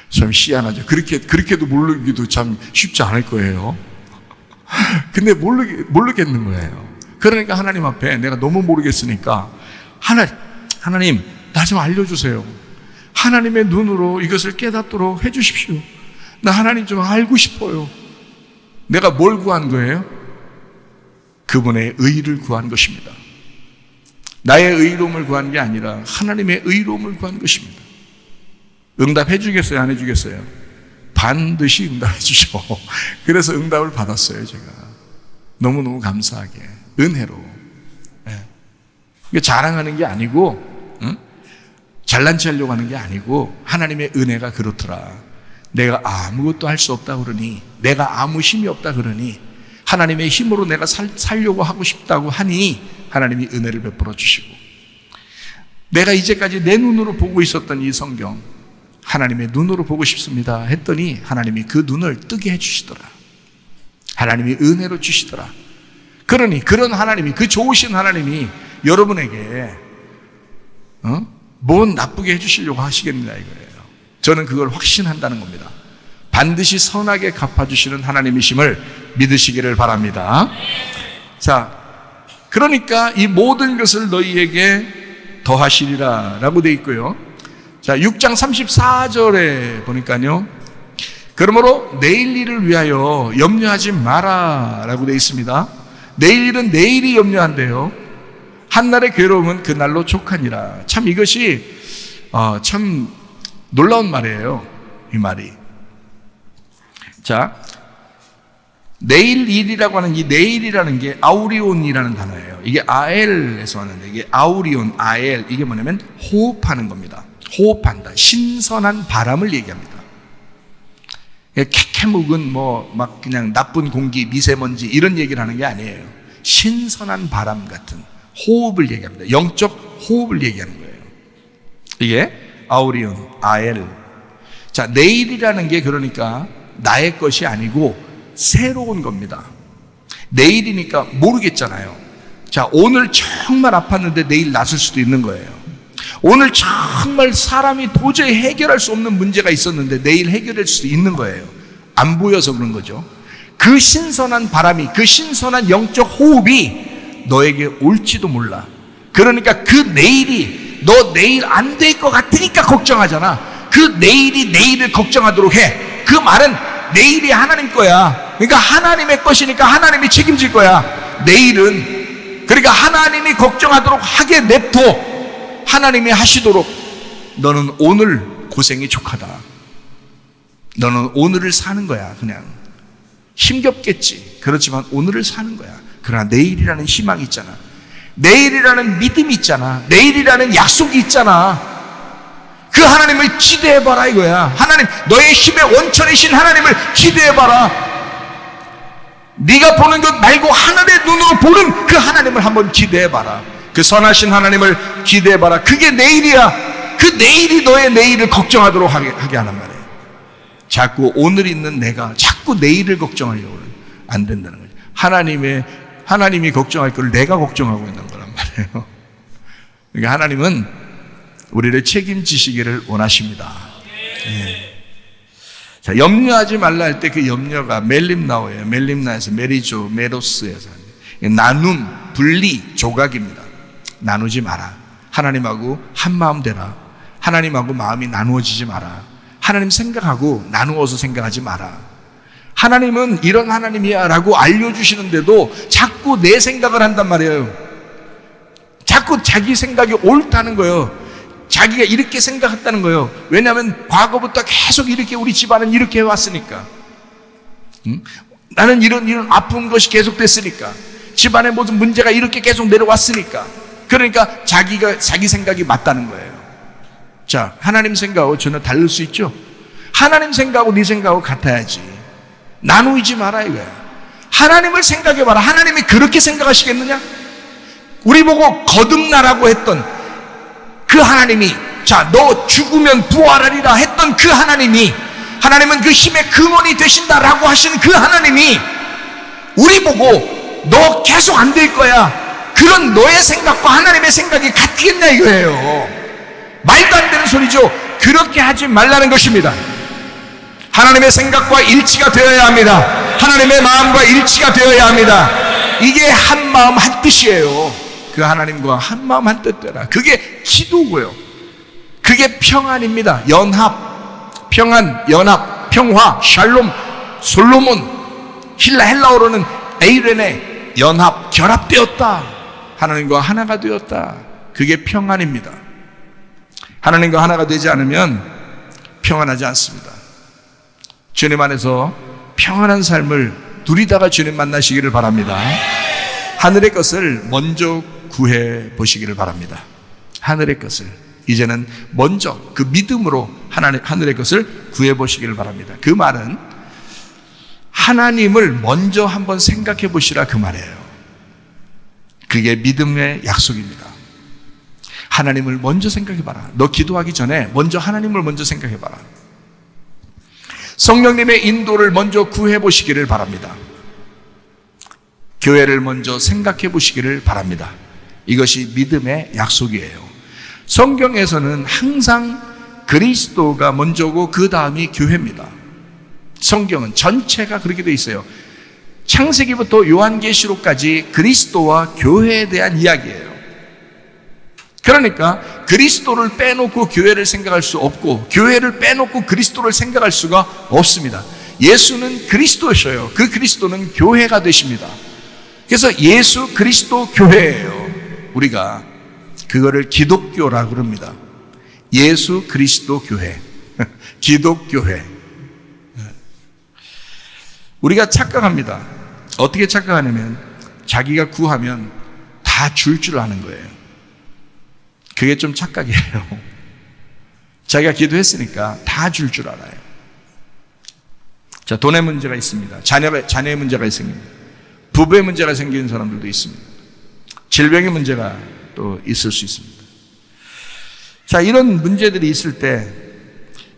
Speaker 1: 참 희한하죠. 그렇게도 모르기도 참 쉽지 않을 거예요. 근데 모르겠는 거예요. 그러니까 하나님 앞에 내가 너무 모르겠으니까, 하나님, 나 좀 알려주세요. 하나님의 눈으로 이것을 깨닫도록 해주십시오. 나 하나님 좀 알고 싶어요. 내가 뭘 구한 거예요? 그분의 의를 구한 것입니다. 나의 의로움을 구한 게 아니라 하나님의 의로움을 구한 것입니다. 응답해 주겠어요? 안 해주겠어요? 반드시 응답해 주죠. 그래서 응답을 받았어요, 제가. 너무너무 감사하게, 은혜로. 이게 자랑하는 게 아니고, 잘난 체 하려고 하는 게 아니고, 하나님의 은혜가 그렇더라. 내가 아무것도 할 수 없다 그러니, 내가 아무 힘이 없다 그러니, 하나님의 힘으로 내가 살려고 하고 싶다고 하니 하나님이 은혜를 베풀어 주시고, 내가 이제까지 내 눈으로 보고 있었던 이 성경, 하나님의 눈으로 보고 싶습니다 했더니 하나님이 그 눈을 뜨게 해주시더라. 하나님이 은혜로 주시더라. 그러니 그런 하나님이, 그 좋으신 하나님이 여러분에게 뭐 나쁘게 해주시려고 하시겠느냐 이거예요. 저는 그걸 확신한다는 겁니다. 반드시 선하게 갚아주시는 하나님이심을 믿으시기를 바랍니다. 자, 그러니까 이 모든 것을 너희에게 더하시리라 라고 되어 있고요. 자, 6장 34절에 보니까요, 그러므로 내일 일을 위하여 염려하지 마라 라고 되어 있습니다. 내일 일은 내일이 염려한대요. 한날의 괴로움은 그날로 족하니라. 참 이것이 참 놀라운 말이에요, 이 말이. 자, 내일 일이라고 하는 이 내일이라는 게 아우리온이라는 단어예요. 이게 아엘에서 왔는데, 이게 아우리온, 아엘, 이게 뭐냐면 호흡하는 겁니다. 호흡한다. 신선한 바람을 얘기합니다. 캐캐묵은 뭐 막 그냥 나쁜 공기, 미세먼지 이런 얘기를 하는 게 아니에요. 신선한 바람 같은 호흡을 얘기합니다. 영적 호흡을 얘기하는 거예요. 이게 아우리온, 아엘. 자, 내일이라는 게 그러니까 나의 것이 아니고 새로운 겁니다. 내일이니까 모르겠잖아요. 자, 오늘 정말 아팠는데 내일 낫을 수도 있는 거예요. 오늘 정말 사람이 도저히 해결할 수 없는 문제가 있었는데 내일 해결할 수도 있는 거예요. 안 보여서 그런 거죠. 그 신선한 바람이, 그 신선한 영적 호흡이 너에게 올지도 몰라. 그러니까 그 내일이, 너 내일 안 될 것 같으니까 걱정하잖아. 그 내일이 내일을 걱정하도록 해. 그 말은 내일이 하나님 거야. 그러니까 하나님의 것이니까 하나님이 책임질 거야. 내일은. 그러니까 하나님이 걱정하도록 하게 냅둬. 하나님이 하시도록. 너는 오늘 고생이 족하다. 너는 오늘을 사는 거야. 그냥 힘겹겠지. 그렇지만 오늘을 사는 거야. 그러나 내일이라는 희망이 있잖아. 내일이라는 믿음이 있잖아. 내일이라는 약속이 있잖아. 그 하나님을 기대해봐라 이거야. 하나님, 너의 힘의 원천이신 하나님을 기대해봐라. 네가 보는 것 말고 하늘의 눈으로 보는 그 하나님을 한번 기대해봐라. 그 선하신 하나님을 기대해봐라. 그게 내일이야. 그 내일이 너의 내일을 걱정하도록 하게 하는 말이에요. 자꾸 오늘 있는 내가 자꾸 내일을 걱정하려고는 안 된다는 거죠. 하나님이 걱정할 걸 내가 걱정하고 있는 거란 말이에요. 그러니까 하나님은 우리를 책임지시기를 원하십니다. 예. 자, 염려하지 말라 할 때 그 염려가 멜림나오예요. 멜림나에서 메리조, 메로스에서 나눔, 분리, 조각입니다. 나누지 마라. 하나님하고 한 마음 되라. 하나님하고 마음이 나누어지지 마라. 하나님 생각하고 나누어서 생각하지 마라. 하나님은 이런 하나님이야 라고 알려주시는데도 자꾸 내 생각을 한단 말이에요. 자꾸 자기 생각이 옳다는 거예요. 자기가 이렇게 생각했다는 거예요. 왜냐하면 과거부터 계속 이렇게 우리 집안은 이렇게 해왔으니까. 나는 이런 아픈 것이 계속됐으니까. 집안에 무슨 문제가 이렇게 계속 내려왔으니까. 그러니까 자기 생각이 맞다는 거예요. 자, 하나님 생각하고 전혀 다를 수 있죠. 하나님 생각하고 네 생각하고 같아야지. 나누지 마라 이거야. 하나님을 생각해봐라. 하나님이 그렇게 생각하시겠느냐? 우리 보고 거듭나라고 했던 그 하나님이, 자, 너 죽으면 부활하리라 했던 그 하나님이, 하나님은 그 힘의 근원이 되신다라고 하시는 그 하나님이 우리 보고 너 계속 안 될 거야. 그런 너의 생각과 하나님의 생각이 같겠냐 이거예요. 말도 안 되는 소리죠. 그렇게 하지 말라는 것입니다. 하나님의 생각과 일치가 되어야 합니다. 하나님의 마음과 일치가 되어야 합니다. 이게 한 마음 한 뜻이에요. 그 하나님과 한 마음 한 뜻 되라. 그게 기도고요. 그게 평안입니다. 연합, 평안, 연합, 평화, 샬롬, 솔로몬, 헬라어로는 에이레네, 연합, 결합되었다. 하나님과 하나가 되었다. 그게 평안입니다. 하나님과 하나가 되지 않으면 평안하지 않습니다. 주님 안에서 평안한 삶을 누리다가 주님 만나시기를 바랍니다. 하늘의 것을 먼저 구해 보시기를 바랍니다. 하늘의 것을 이제는 먼저 그 믿음으로 하늘의 것을 구해 보시기를 바랍니다. 그 말은 하나님을 먼저 한번 생각해 보시라 그 말이에요. 그게 믿음의 약속입니다. 하나님을 먼저 생각해 봐라. 너 기도하기 전에 먼저 하나님을 먼저 생각해 봐라. 성령님의 인도를 먼저 구해 보시기를 바랍니다. 교회를 먼저 생각해 보시기를 바랍니다. 이것이 믿음의 약속이에요. 성경에서는 항상 그리스도가 먼저고 그 다음이 교회입니다. 성경은 전체가 그렇게 돼 있어요. 창세기부터 요한계시록까지 그리스도와 교회에 대한 이야기예요. 그러니까 그리스도를 빼놓고 교회를 생각할 수 없고, 교회를 빼놓고 그리스도를 생각할 수가 없습니다. 예수는 그리스도셔요. 그 그리스도는 교회가 되십니다. 그래서 예수 그리스도 교회예요. 우리가 그거를 기독교라고 그럽니다. 예수 그리스도 교회, 기독교회. 우리가 착각합니다. 어떻게 착각하냐면 자기가 구하면 다 줄 줄 아는 거예요. 그게 좀 착각이에요. 자기가 기도했으니까 다 줄 줄 알아요. 자, 돈의 문제가 있습니다. 자녀의 문제가 생깁니다. 부부의 문제가 생기는 사람들도 있습니다. 질병의 문제가 또 있을 수 있습니다. 자, 이런 문제들이 있을 때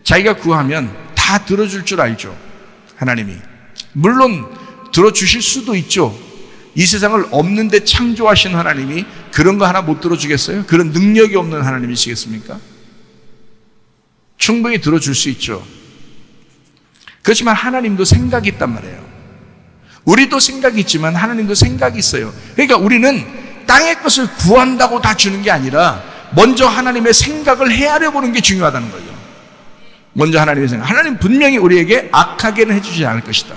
Speaker 1: 자기가 구하면 다 들어줄 줄 알죠. 하나님이. 물론 들어주실 수도 있죠. 이 세상을 없는데 창조하신 하나님이 그런 거 하나 못 들어주겠어요? 그런 능력이 없는 하나님이시겠습니까? 충분히 들어줄 수 있죠. 그렇지만 하나님도 생각이 있단 말이에요. 우리도 생각이 있지만 하나님도 생각이 있어요. 그러니까 우리는 땅의 것을 구한다고 다 주는 게 아니라 먼저 하나님의 생각을 헤아려 보는 게 중요하다는 거예요. 먼저 하나님의 생각. 하나님 분명히 우리에게 악하게는 해주지 않을 것이다.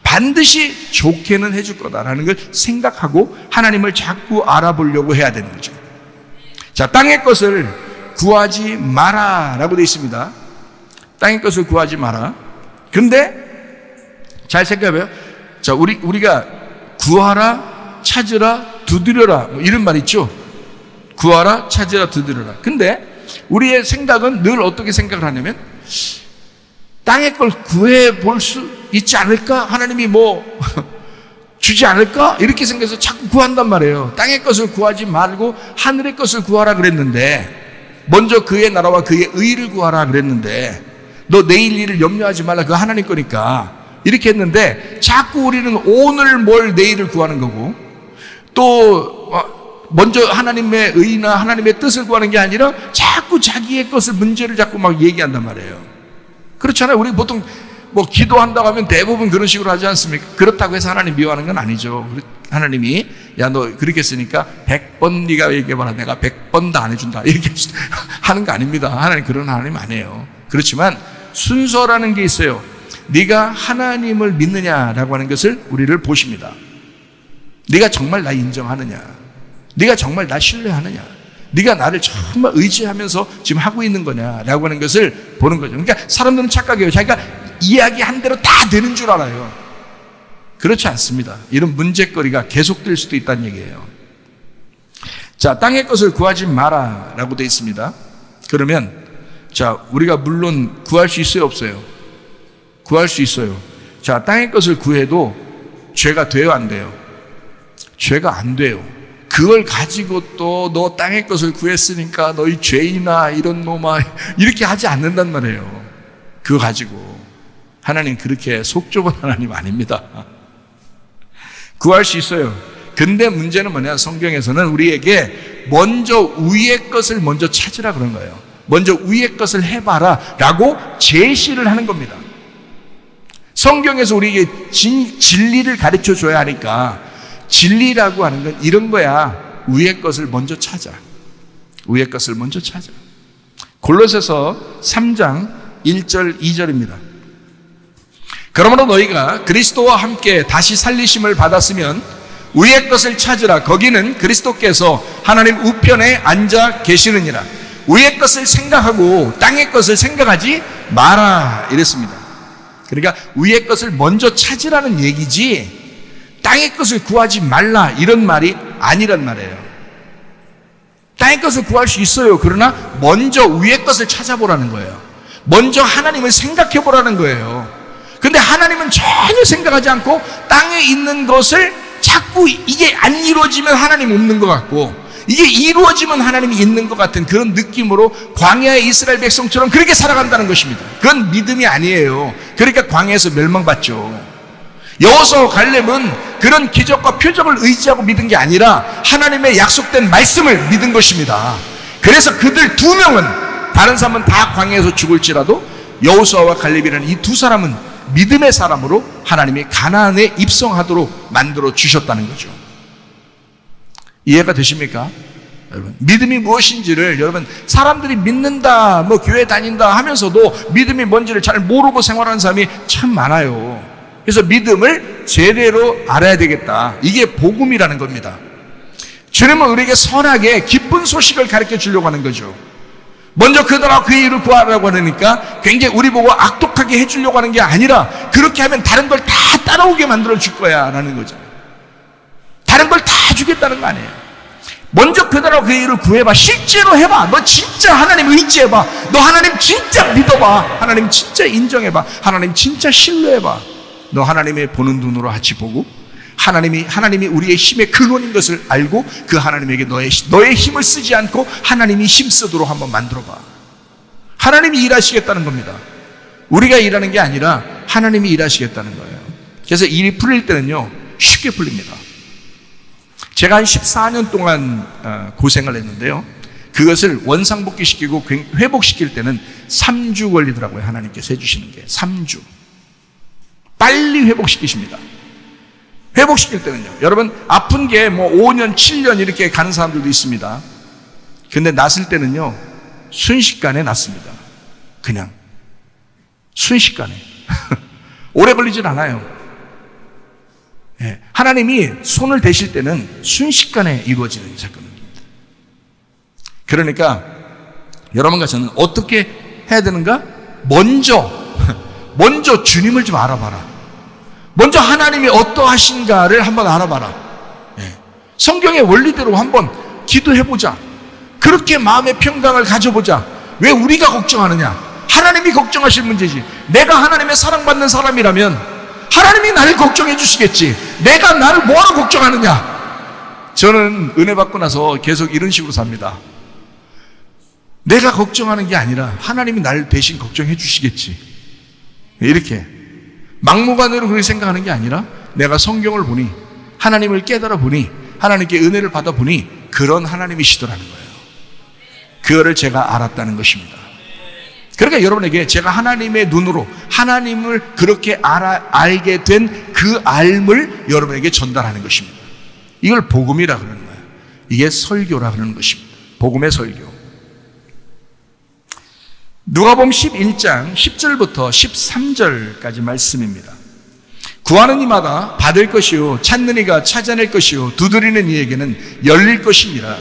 Speaker 1: 반드시 좋게는 해줄 거다라는 걸 생각하고 하나님을 자꾸 알아보려고 해야 되는 거죠. 자, 땅의 것을 구하지 마라 라고 되어 있습니다. 땅의 것을 구하지 마라. 근데 잘 생각해봐요. 자, 우리가 구하라, 찾으라, 두드려라 뭐 이런 말 있죠. 구하라, 찾으라, 두드려라. 근데 우리의 생각은 늘 어떻게 생각을 하냐면 땅의 걸 구해 볼 수 있지 않을까? 하나님이 뭐 주지 않을까? 이렇게 생각해서 자꾸 구한단 말이에요. 땅의 것을 구하지 말고 하늘의 것을 구하라 그랬는데, 먼저 그의 나라와 그의 의를 구하라 그랬는데, 너 내일 일을 염려하지 말라, 그거 하나님 거니까 이렇게 했는데, 자꾸 우리는 오늘 뭘 내일을 구하는 거고, 또 먼저 하나님의 의나 하나님의 뜻을 구하는 게 아니라 자꾸 자기의 것을, 문제를 자꾸 막 얘기한단 말이에요. 그렇잖아요. 우리 보통 뭐 기도한다고 하면 대부분 그런 식으로 하지 않습니까? 그렇다고 해서 하나님 미워하는 건 아니죠. 하나님이 야, 너 그렇게 했으니까 100번 네가 얘기해봐라, 내가 100번 다 안 해준다, 이렇게 하는 거 아닙니다. 하나님 그런 하나님 아니에요. 그렇지만 순서라는 게 있어요. 네가 하나님을 믿느냐라고 하는 것을 우리를 보십니다. 네가 정말 나 인정하느냐, 네가 정말 나 신뢰하느냐, 네가 나를 정말 의지하면서 지금 하고 있는 거냐라고 하는 것을 보는 거죠. 그러니까 사람들은 착각해요. 자기가 이야기한 대로 다 되는 줄 알아요. 그렇지 않습니다. 이런 문제거리가 계속될 수도 있다는 얘기예요. 자, 땅의 것을 구하지 마라 라고 되어 있습니다. 그러면 자, 우리가 물론 구할 수 있어요, 없어요? 구할 수 있어요. 자, 땅의 것을 구해도 죄가 돼요, 안 돼요? 죄가 안 돼요. 그걸 가지고 또 너 땅의 것을 구했으니까 너희 죄인아, 이런 놈아, 이렇게 하지 않는단 말이에요. 그거 가지고. 하나님 그렇게 속 좁은 하나님 아닙니다. 구할 수 있어요. 근데 문제는 뭐냐, 성경에서는 우리에게 먼저 위의 것을 먼저 찾으라 그런 거예요. 먼저 위의 것을 해봐라 라고 제시를 하는 겁니다. 성경에서 우리에게 진리를 가르쳐 줘야 하니까, 진리라고 하는 건 이런 거야. 위의 것을 먼저 찾아. 위의 것을 먼저 찾아. 골로새서 3장 1절 2절입니다. 그러므로 너희가 그리스도와 함께 다시 살리심을 받았으면 위의 것을 찾으라. 거기는 그리스도께서 하나님 우편에 앉아 계시느니라. 위의 것을 생각하고 땅의 것을 생각하지 마라 이랬습니다. 그러니까 위의 것을 먼저 찾으라는 얘기지 땅의 것을 구하지 말라 이런 말이 아니란 말이에요. 땅의 것을 구할 수 있어요. 그러나 먼저 위의 것을 찾아보라는 거예요. 먼저 하나님을 생각해 보라는 거예요. 근데 하나님은 전혀 생각하지 않고 땅에 있는 것을 자꾸, 이게 안 이루어지면 하나님 없는 것 같고, 이게 이루어지면 하나님이 있는 것 같은 그런 느낌으로 광야의 이스라엘 백성처럼 그렇게 살아간다는 것입니다. 그건 믿음이 아니에요. 그러니까 광야에서 멸망받죠. 여호수아와 갈렙은 그런 기적과 표적을 의지하고 믿은 게 아니라 하나님의 약속된 말씀을 믿은 것입니다. 그래서 그들 두 명은, 다른 사람은 다 광야에서 죽을지라도 여호수아와 갈렙이라는 이 두 사람은 믿음의 사람으로 하나님이 가나안에 입성하도록 만들어 주셨다는 거죠. 이해가 되십니까? 여러분, 믿음이 무엇인지를 여러분, 사람들이 믿는다, 뭐 교회 다닌다 하면서도 믿음이 뭔지를 잘 모르고 생활하는 사람이 참 많아요. 그래서 믿음을 제대로 알아야 되겠다. 이게 복음이라는 겁니다. 주님은 우리에게 선하게 기쁜 소식을 가르쳐 주려고 하는 거죠. 먼저 그 나라와 그의 일을 구하라고 하니까 굉장히 우리 보고 악독하게 해주려고 하는 게 아니라 그렇게 하면 다른 걸 다 따라오게 만들어 줄 거야 라는 거죠. 다른 걸 다 주겠다는 거 아니에요. 먼저 그 나라와 그의 일을 구해봐. 실제로 해봐. 너 진짜 하나님 의지해봐. 너 하나님 진짜 믿어봐. 하나님 진짜 인정해봐. 하나님 진짜 신뢰해봐. 너 하나님의 보는 눈으로 같이 보고 하나님이 우리의 힘의 근원인 것을 알고 그 하나님에게 너의 힘을 쓰지 않고 하나님이 힘쓰도록 한번 만들어봐. 하나님이 일하시겠다는 겁니다. 우리가 일하는 게 아니라 하나님이 일하시겠다는 거예요. 그래서 일이 풀릴 때는요, 쉽게 풀립니다. 제가 한 14년 동안 고생을 했는데요, 그것을 원상복귀시키고 회복시킬 때는 3주 걸리더라고요. 하나님께서 해주시는 게 3주. 빨리 회복시키십니다. 회복시킬 때는요, 여러분, 아픈 게 뭐 5년, 7년 이렇게 가는 사람들도 있습니다. 근데 낫을 때는요, 순식간에 낫습니다. 그냥 순식간에. 오래 걸리진 않아요. 예, 하나님이 손을 대실 때는 순식간에 이루어지는 사건입니다. 그러니까 여러분과 저는 어떻게 해야 되는가? 먼저 주님을 좀 알아봐라. 먼저 하나님이 어떠하신가를 한번 알아봐라. 예. 성경의 원리대로 한번 기도해보자. 그렇게 마음의 평강을 가져보자. 왜 우리가 걱정하느냐? 하나님이 걱정하실 문제지. 내가 하나님의 사랑받는 사람이라면 하나님이 나를 걱정해 주시겠지. 내가 나를 뭐하러 걱정하느냐? 저는 은혜 받고 나서 계속 이런 식으로 삽니다. 내가 걱정하는 게 아니라 하나님이 나를 대신 걱정해 주시겠지. 이렇게 막무가내로 그렇게 생각하는 게 아니라 내가 성경을 보니, 하나님을 깨달아 보니, 하나님께 은혜를 받아 보니 그런 하나님이시더라는 거예요. 그거를 제가 알았다는 것입니다. 그러니까 여러분에게 제가 하나님의 눈으로 하나님을 그렇게 알게 된 그 알을 여러분에게 전달하는 것입니다. 이걸 복음이라 그러는 거예요. 이게 설교라 그러는 것입니다. 복음의 설교. 누가복음 11장 10절부터 13절까지 말씀입니다. 구하는 이마다 받을 것이요, 찾는 이가 찾아낼 것이요, 두드리는 이에게는 열릴 것이니라.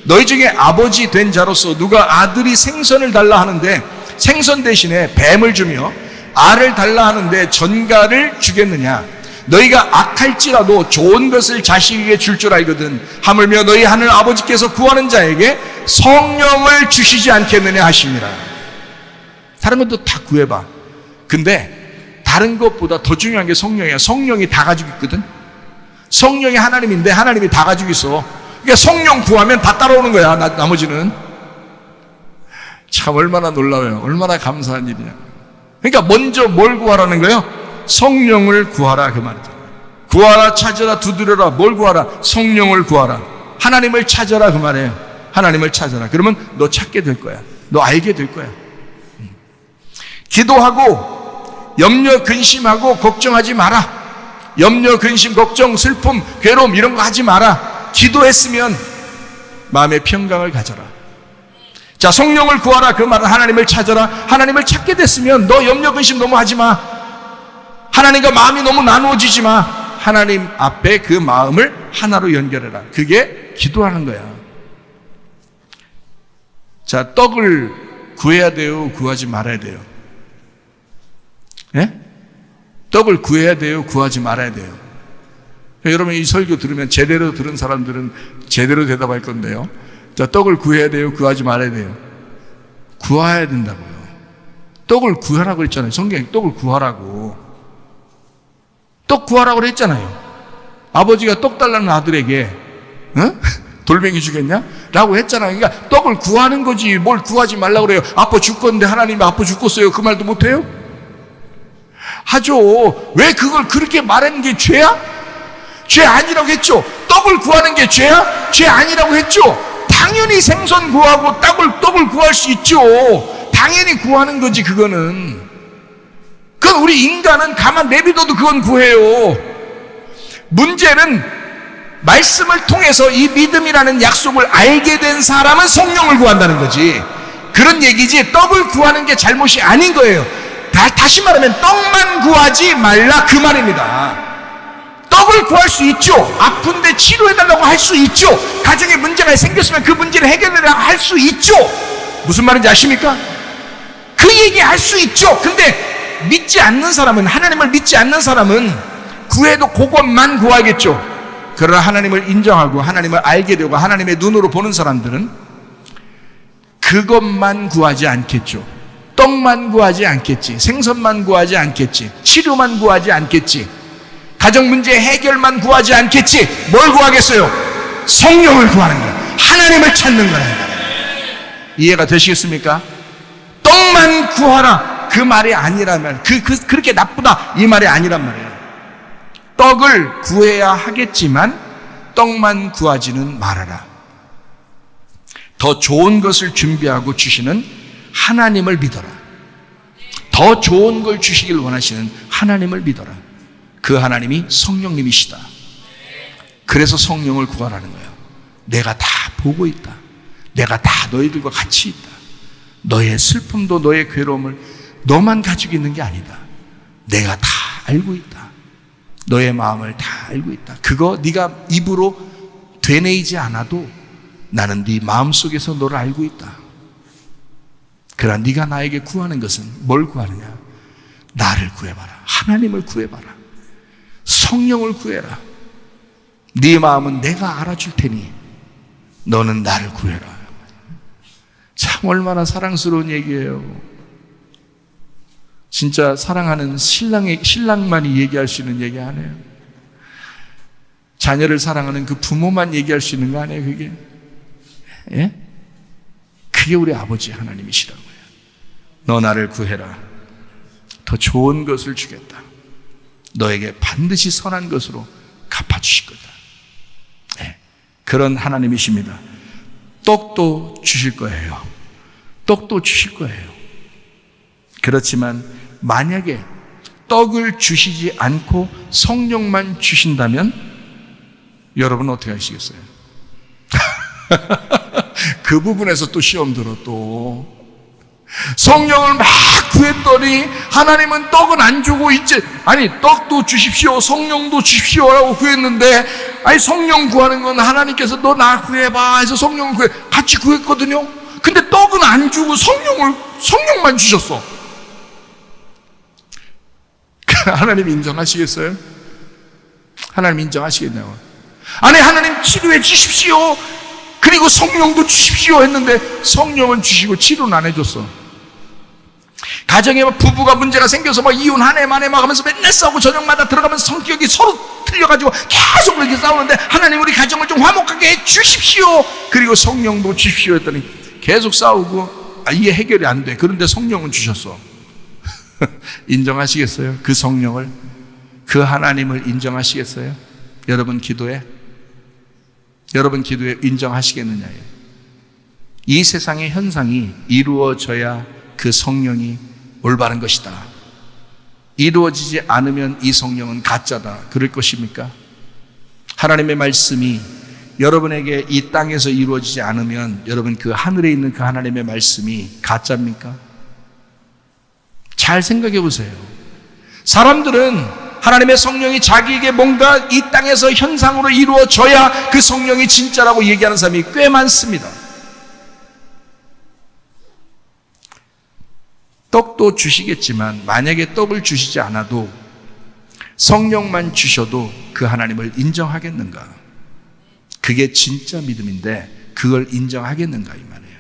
Speaker 1: 너희 중에 아버지 된 자로서 누가 아들이 생선을 달라 하는데 생선 대신에 뱀을 주며 알을 달라 하는데 전갈을 주겠느냐? 너희가 악할지라도 좋은 것을 자식에게 줄 줄 알거든 하물며 너희 하늘 아버지께서 구하는 자에게 성령을 주시지 않겠느냐 하시니라. 다른 것도 다 구해봐. 근데 다른 것보다 더 중요한 게 성령이야. 성령이 다 가지고 있거든. 성령이 하나님인데 하나님이 다 가지고 있어. 그러니까 성령 구하면 다 따라오는 거야. 나머지는. 참 얼마나 놀라워요. 얼마나 감사한 일이냐. 그러니까 먼저 뭘 구하라는 거예요? 성령을 구하라 그 말이죠. 구하라, 찾으라, 두드려라. 뭘 구하라? 성령을 구하라. 하나님을 찾아라 그 말이에요. 하나님을 찾아라. 그러면 너 찾게 될 거야. 너 알게 될 거야. 기도하고 염려 근심하고 걱정하지 마라. 염려 근심 걱정 슬픔 괴로움 이런 거 하지 마라. 기도했으면 마음의 평강을 가져라. 자, 성령을 구하라 그 말은 하나님을 찾아라. 하나님을 찾게 됐으면 너 염려 근심 너무 하지 마. 하나님과 마음이 너무 나누어지지 마. 하나님 앞에 그 마음을 하나로 연결해라. 그게 기도하는 거야. 자, 떡을 구해야 돼요, 구하지 말아야 돼요? 예? 떡을 구해야 돼요, 구하지 말아야 돼요? 여러분 이 설교 들으면 제대로 들은 사람들은 제대로 대답할 건데요. 자, 떡을 구해야 돼요, 구하지 말아야 돼요? 구해야 된다고요. 떡을 구하라고 그랬잖아요. 성경에 떡을 구하라고. 떡 구하라고 그랬잖아요. 아버지가 떡 달라는 아들에게 돌멩이 주겠냐? 라고 했잖아요. 그러니까 떡을 구하는 거지 뭘 구하지 말라고 그래요. 아빠 죽겠는데 하나님이 아빠 죽겠어요 그 말도 못해요? 하죠. 왜 그걸 그렇게 말하는 게 죄야? 죄 아니라고 했죠. 떡을 구하는 게 죄야? 죄 아니라고 했죠. 당연히 생선 구하고 떡을 구할 수 있죠. 당연히 구하는 거지 그거는. 그건 우리 인간은 가만 내비둬도 그건 구해요. 문제는 말씀을 통해서 이 믿음이라는 약속을 알게 된 사람은 성령을 구한다는 거지. 그런 얘기지 떡을 구하는 게 잘못이 아닌 거예요. 다시 말하면 떡만 구하지 말라 그 말입니다. 떡을 구할 수 있죠. 아픈데 치료해달라고 할 수 있죠. 가정에 문제가 생겼으면 그 문제를 해결해달라고 할 수 있죠. 무슨 말인지 아십니까? 그 얘기 할 수 있죠. 근데 믿지 않는 사람은, 하나님을 믿지 않는 사람은 구해도 그것만 구하겠죠. 그러나 하나님을 인정하고 하나님을 알게 되고 하나님의 눈으로 보는 사람들은 그것만 구하지 않겠죠. 떡만 구하지 않겠지. 생선만 구하지 않겠지. 치료만 구하지 않겠지. 가정 문제 해결만 구하지 않겠지. 뭘 구하겠어요? 성령을 구하는 거예요. 하나님을 찾는 거예요. 이해가 되시겠습니까? 떡만 구하라 그 말이 아니란 말이에요. 그렇게 나쁘다 이 말이 아니란 말이에요. 떡을 구해야 하겠지만 떡만 구하지는 말아라. 더 좋은 것을 준비하고 주시는 하나님을 믿어라. 더 좋은 걸 주시길 원하시는 하나님을 믿어라. 그 하나님이 성령님이시다. 그래서 성령을 구하라는 거예요. 내가 다 보고 있다. 내가 다 너희들과 같이 있다. 너의 슬픔도 너의 괴로움을 너만 가지고 있는 게 아니다. 내가 다 알고 있다. 너의 마음을 다 알고 있다. 그거 네가 입으로 되뇌이지 않아도 나는 네 마음속에서 너를 알고 있다. 그러나 네가 나에게 구하는 것은 뭘 구하느냐? 나를 구해봐라. 하나님을 구해봐라. 성령을 구해라. 네 마음은 내가 알아줄 테니 너는 나를 구해라. 참 얼마나 사랑스러운 얘기예요. 진짜 사랑하는 신랑만이 얘기할 수 있는 얘기 아니에요. 자녀를 사랑하는 그 부모만 얘기할 수 있는 거 아니에요, 그게? 예? 그게 우리 아버지 하나님이시라고요. 너 나를 구해라. 더 좋은 것을 주겠다. 너에게 반드시 선한 것으로 갚아주실 거다. 예. 그런 하나님이십니다. 떡도 주실 거예요. 떡도 주실 거예요. 그렇지만 만약에 떡을 주시지 않고 성령만 주신다면 여러분 어떻게 하시겠어요? 그 부분에서 또 시험 들어. 또 성령을 막 구했더니 하나님은 떡은 안 주고 이제 아니 떡도 주십시오 성령도 주십시오라고 구했는데 아니 성령 구하는 건 하나님께서 너 나 구해봐 해서 성령을 구해 같이 구했거든요. 근데 떡은 안 주고 성령만 주셨어. 하나님 인정하시겠어요? 하나님 인정하시겠냐고. 아니 하나님 치료해 주십시오 그리고 성령도 주십시오 했는데 성령은 주시고 치료는 안 해줬어. 가정에 부부가 문제가 생겨서 막 이혼하네 마네 막 하면서 맨날 싸우고 저녁마다 들어가면서 성격이 서로 틀려가지고 계속 그렇게 싸우는데 하나님 우리 가정을 좀 화목하게 해 주십시오 그리고 성령도 주십시오 했더니 계속 싸우고 이게 해결이 안 돼. 그런데 성령은 주셨어. 인정하시겠어요? 그 성령을, 그 하나님을 인정하시겠어요? 여러분 기도에 인정하시겠느냐예요. 이 세상의 현상이 이루어져야 그 성령이 올바른 것이다. 이루어지지 않으면 이 성령은 가짜다. 그럴 것입니까? 하나님의 말씀이 여러분에게 이 땅에서 이루어지지 않으면 여러분 그 하늘에 있는 그 하나님의 말씀이 가짜입니까? 잘 생각해 보세요. 사람들은 하나님의 성령이 자기에게 뭔가 이 땅에서 현상으로 이루어져야 그 성령이 진짜라고 얘기하는 사람이 꽤 많습니다. 떡도 주시겠지만 만약에 떡을 주시지 않아도 성령만 주셔도 그 하나님을 인정하겠는가? 그게 진짜 믿음인데 그걸 인정하겠는가 이 말이에요.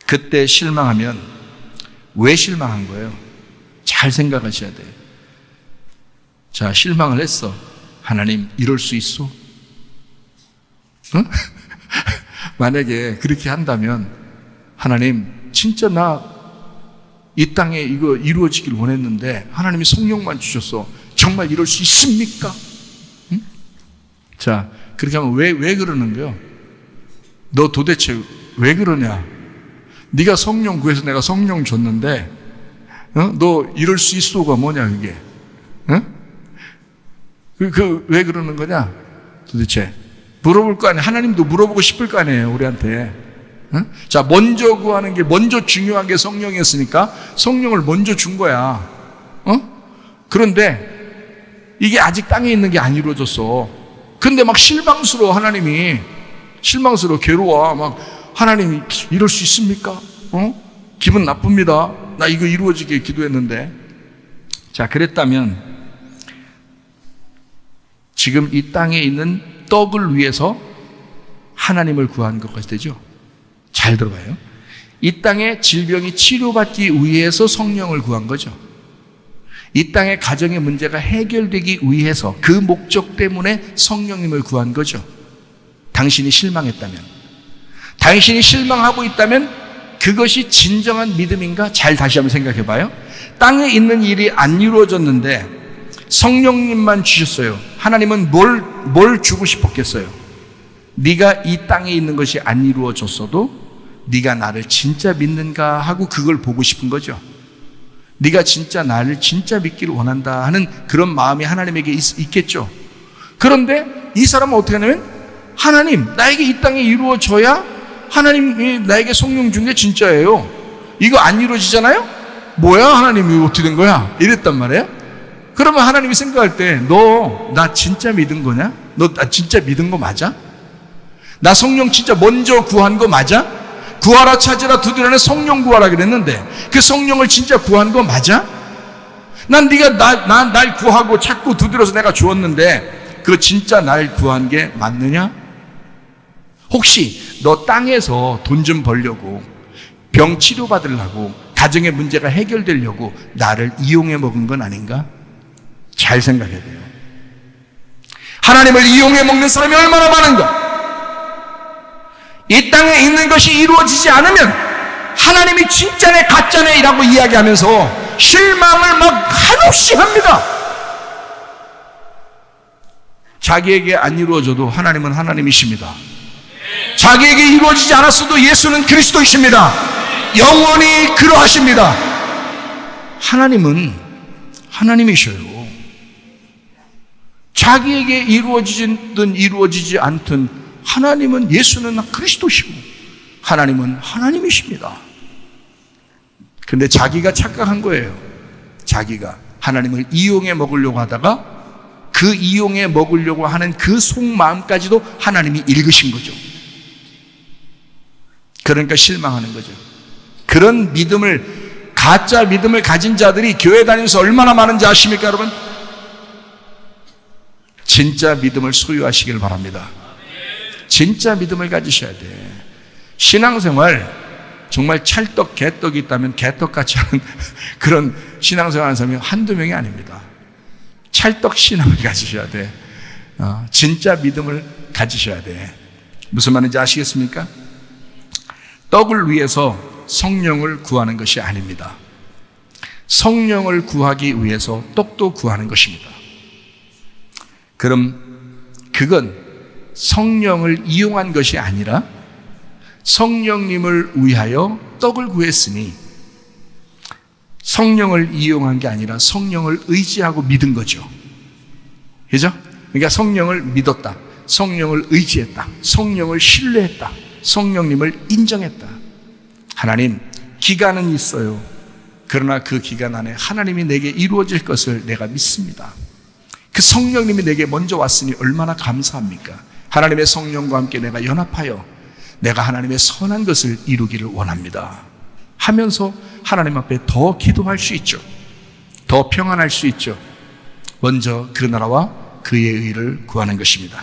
Speaker 1: 그때 실망하면 왜 실망한 거예요? 잘 생각하셔야 돼요. 자, 실망을 했어. 하나님 이럴 수 있어? 응? 만약에 그렇게 한다면 하나님 진짜 나 이 땅에 이거 이루어지길 원했는데 하나님이 성령만 주셨어. 정말 이럴 수 있습니까? 응? 자, 그렇게 하면 왜 그러는 거예요? 너 도대체 왜 그러냐? 네가 성령 구해서 내가 성령 줬는데 너 이럴 수 있어가 뭐냐 이게? 왜 그러는 거냐? 도대체 물어볼 거 아니에요. 하나님도 물어보고 싶을 거 아니에요, 우리한테. 자, 먼저 구하는 게, 먼저 중요한 게 성령이었으니까 성령을 먼저 준 거야. 그런데 이게 아직 땅에 있는 게 안 이루어졌어. 근데 막 실망스러워, 하나님이. 실망스러워, 괴로워. 막, 하나님이 이럴 수 있습니까? 기분 나쁩니다. 나 이거 이루어지게 기도했는데. 자, 그랬다면 지금 이 땅에 있는 떡을 위해서 하나님을 구한 것까지 되죠. 잘 들어봐요. 이 땅의 질병이 치료받기 위해서 성령을 구한 거죠. 이 땅의 가정의 문제가 해결되기 위해서 그 목적 때문에 성령님을 구한 거죠. 당신이 실망했다면, 당신이 실망하고 있다면 그것이 진정한 믿음인가? 잘 다시 한번 생각해 봐요. 땅에 있는 일이 안 이루어졌는데 성령님만 주셨어요. 하나님은 뭘 주고 싶었겠어요? 네가 이 땅에 있는 것이 안 이루어졌어도 네가 나를 진짜 믿는가 하고 그걸 보고 싶은 거죠. 네가 진짜 나를 진짜 믿기를 원한다 하는 그런 마음이 하나님에게 있겠죠. 그런데 이 사람은 어떻게 하냐면, 하나님, 나에게 이 땅에 이루어져야 하나님이 나에게 성령 준 게 진짜예요. 이거 안 이루어지잖아요? 뭐야, 하나님, 이거 어떻게 된 거야? 이랬단 말이에요. 그러면 하나님이 생각할 때, 너 나 진짜 믿은 거냐? 너 나 진짜 믿은 거 맞아? 나 성령 진짜 먼저 구한 거 맞아? 구하라, 찾으라, 두드려는 성령 구하라 그랬는데 그 성령을 진짜 구한 거 맞아? 난 네가 날 구하고 찾고 두드려서 내가 주었는데 그거 진짜 날 구한 게 맞느냐? 혹시 너 땅에서 돈 좀 벌려고, 병 치료받으려고, 가정의 문제가 해결되려고 나를 이용해 먹은 건 아닌가? 잘 생각해야 돼요. 하나님을 이용해 먹는 사람이 얼마나 많은가? 이 땅에 있는 것이 이루어지지 않으면 하나님이 진짜네 가짜네 이라고 이야기하면서 실망을 막 한없이 합니다. 자기에게 안 이루어져도 하나님은 하나님이십니다. 자기에게 이루어지지 않았어도 예수는 그리스도이십니다. 영원히 그러하십니다. 하나님은 하나님이셔요. 자기에게 이루어지든 이루어지지 않든 하나님은, 예수는 그리스도시고 하나님은 하나님이십니다. 그런데 자기가 착각한 거예요. 자기가 하나님을 이용해 먹으려고 하다가 그 이용해 먹으려고 하는 그 속마음까지도 하나님이 읽으신 거죠. 그러니까 실망하는 거죠. 그런 믿음을, 가짜 믿음을 가진 자들이 교회 다니면서 얼마나 많은지 아십니까, 여러분? 진짜 믿음을 소유하시길 바랍니다. 진짜 믿음을 가지셔야 돼. 신앙생활, 정말 찰떡, 개떡이 있다면 개떡같이 하는 그런 신앙생활 하는 사람이 한두 명이 아닙니다. 찰떡 신앙을 가지셔야 돼. 진짜 믿음을 가지셔야 돼. 무슨 말인지 아시겠습니까? 떡을 위해서 성령을 구하는 것이 아닙니다. 성령을 구하기 위해서 떡도 구하는 것입니다. 그럼 그건 성령을 이용한 것이 아니라 성령님을 위하여 떡을 구했으니, 성령을 이용한 게 아니라 성령을 의지하고 믿은 거죠. 그죠? 그러니까 성령을 믿었다, 성령을 의지했다, 성령을 신뢰했다, 성령님을 인정했다. 하나님, 기간은 있어요. 그러나 그 기간 안에 하나님이 내게 이루어질 것을 내가 믿습니다. 그 성령님이 내게 먼저 왔으니 얼마나 감사합니까? 하나님의 성령과 함께 내가 연합하여 내가 하나님의 선한 것을 이루기를 원합니다 하면서 하나님 앞에 더 기도할 수 있죠. 더 평안할 수 있죠. 먼저 그 나라와 그의 의를 구하는 것입니다.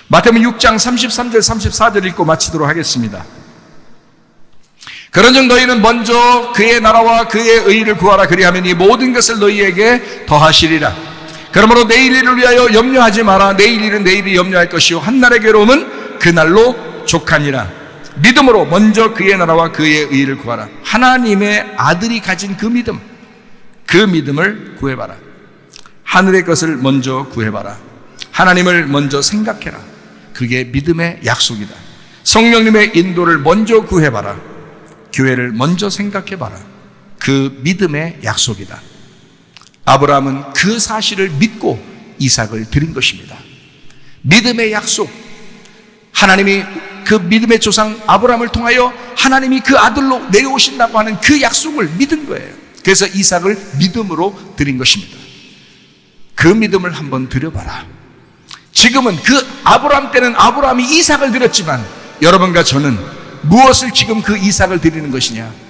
Speaker 1: 마태복음 6장 33절 34절 읽고 마치도록 하겠습니다. 그런즉 너희는 먼저 그의 나라와 그의 의를 구하라. 그리하면 이 모든 것을 너희에게 더하시리라. 그러므로 내일 일을 위하여 염려하지 마라. 내일 일은 내일이 염려할 것이요 한날의 괴로움은 그날로 족하니라. 믿음으로 먼저 그의 나라와 그의 의를 구하라. 하나님의 아들이 가진 그 믿음, 그 믿음을 구해봐라. 하늘의 것을 먼저 구해봐라. 하나님을 먼저 생각해라. 그게 믿음의 약속이다. 성령님의 인도를 먼저 구해봐라. 교회를 먼저 생각해봐라. 그 그 믿음의 약속이다. 아브라함은 그 사실을 믿고 이삭을 드린 것입니다. 믿음의 약속, 하나님이 그 믿음의 조상 아브라함을 통하여 하나님이 그 아들로 내려오신다고 하는 그 약속을 믿은 거예요. 그래서 이삭을 믿음으로 드린 것입니다. 그 믿음을 한번 드려봐라. 지금은 그 아브라함 때는 아브라함이 이삭을 드렸지만 여러분과 저는 무엇을 지금 그 이삭을 드리는 것이냐?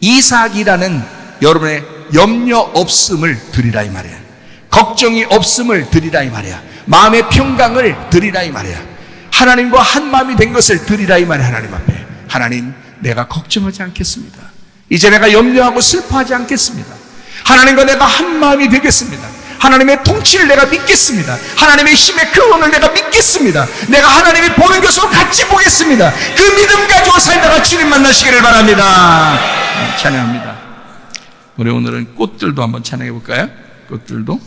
Speaker 1: 이삭이라는 여러분의 염려 없음을 드리라 이 말이야. 걱정이 없음을 드리라 이 말이야. 마음의 평강을 드리라 이 말이야. 하나님과 한 마음이 된 것을 드리라 이 말이야. 하나님 앞에, 하나님, 내가 걱정하지 않겠습니다. 이제 내가 염려하고 슬퍼하지 않겠습니다. 하나님과 내가 한 마음이 되겠습니다. 하나님의 통치를 내가 믿겠습니다. 하나님의 힘의 근원을 내가 믿겠습니다. 내가 하나님이 보는 것으로 같이 보겠습니다. 그 믿음 가지고 살다가 주님 만나시기를 바랍니다. 찬양합니다. 우리 오늘은 꽃들도 한번 찬양해 볼까요? 꽃들도.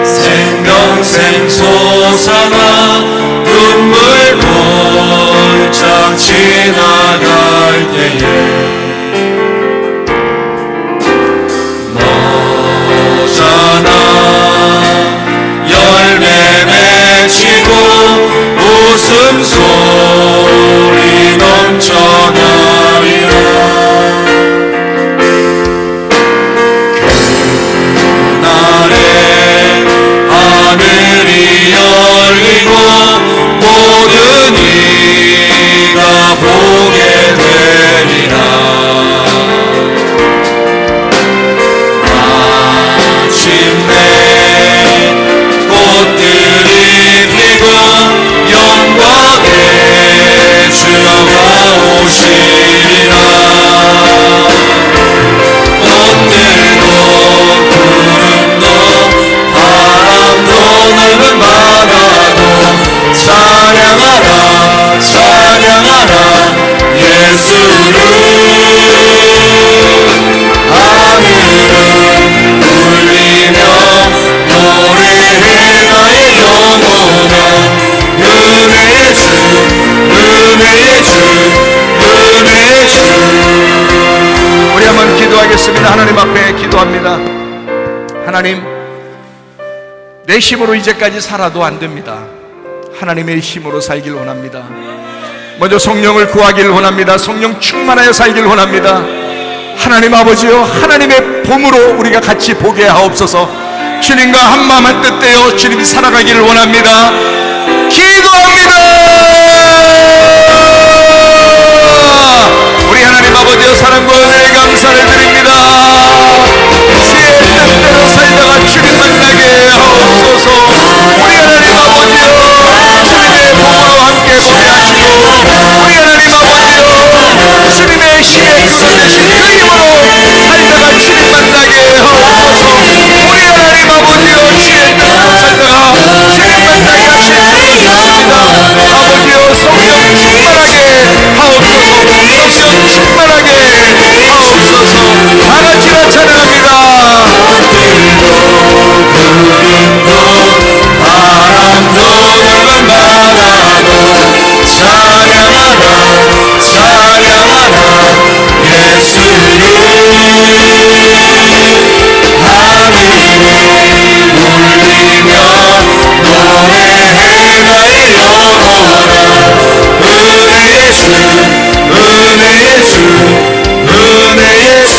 Speaker 2: 생명생 솟아나 눈물 골짝 지나갈 때에 너잖아 열매 맺히고 웃음소리 넘쳐나리라. 하늘이 열리고 모든 이가 보게 되리라. 마침내 꽃들이 피고 영광의 주가 오시리라. 꽃들도 구름도 바람도 넓은 바다도 찬양하라 찬양하라 예수를. 하늘은 울리며 노래해 나의 영혼아. 은혜의 주 은혜의 주 은혜의 주.
Speaker 1: 우리 한번 기도하겠습니다. 하나님 앞에 기도합니다. 하나님, 내 힘으로 이제까지 살아도 안 됩니다. 하나님의 힘으로 살길 원합니다. 먼저 성령을 구하길 원합니다. 성령 충만하여 살길 원합니다. 하나님 아버지요, 하나님의 봄으로 우리가 같이 보게 하옵소서. 주님과 한마음 한뜻 되어 주님이 살아가기를 원합니다. 기도합니다. 우리 하나님 아버지여, 사랑과 은혜에 감사를 드립니다. 주의 뜻대로 살다가 주님 만나게 하옵소서. 우리 하나님 아버지여, 주님의 복으로 함께 보게 하시고, 우리 하나님 아버지여, 주님의 힘에 근원되신 그 힘으로 살다가 주님 만나게 하옵소서. 우리 하나님 아버지여, 주의 뜻대로 살다가 주님 만나게 하시는 분이 있습니다. 아버지여, 성령 충만하게 하옵소서. 성령 충만하게 하옵소서. 다같이 찬양합니다.
Speaker 2: 바람도 넓은 바다도 찬양하라 찬양하라 예수를. 하늘이 울리며 노래해 나의 영혼아. 은혜의 주 은혜의 주 은혜의 주.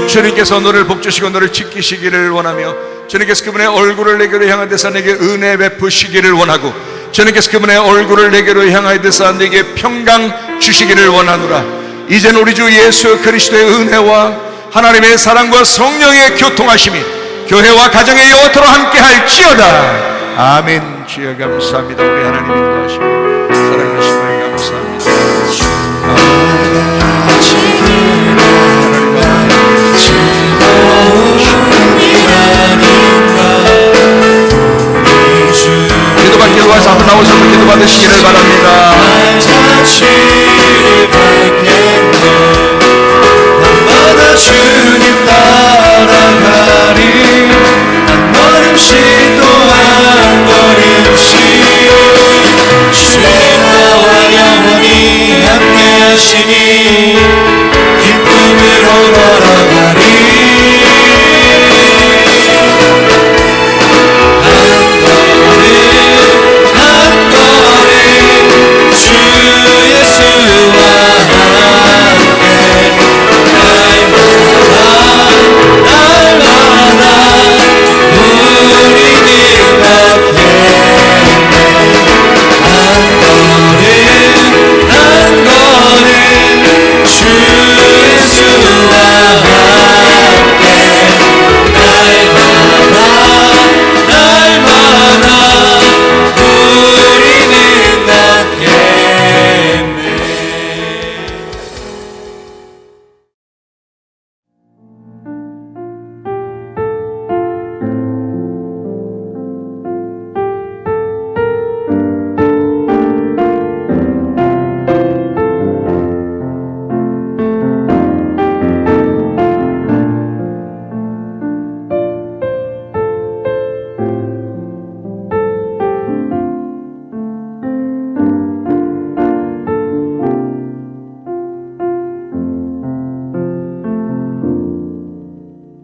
Speaker 1: 주님께서 너를 복주시고 너를 지키시기를 원하며, 주님께서 그분의 얼굴을 내게로 향하여서 내게 은혜 베푸시기를 원하고, 주님께서 그분의 얼굴을 내게로 향하여서 내게 평강 주시기를 원하노라. 이젠 우리 주 예수 그리스도의 은혜와 하나님의 사랑과 성령의 교통하심이 교회와 가정의 영원토록 함께 할지어다. 아멘. 주여 감사합니다. 우리 하나님 인도하시고 사랑하시고 감사합니다. 기도받기로 와서 한번 나오셔서 기도 받으시기를 바랍니다.
Speaker 2: 날마다 주님 따라가리. 다시 또 한 걸음씩 주의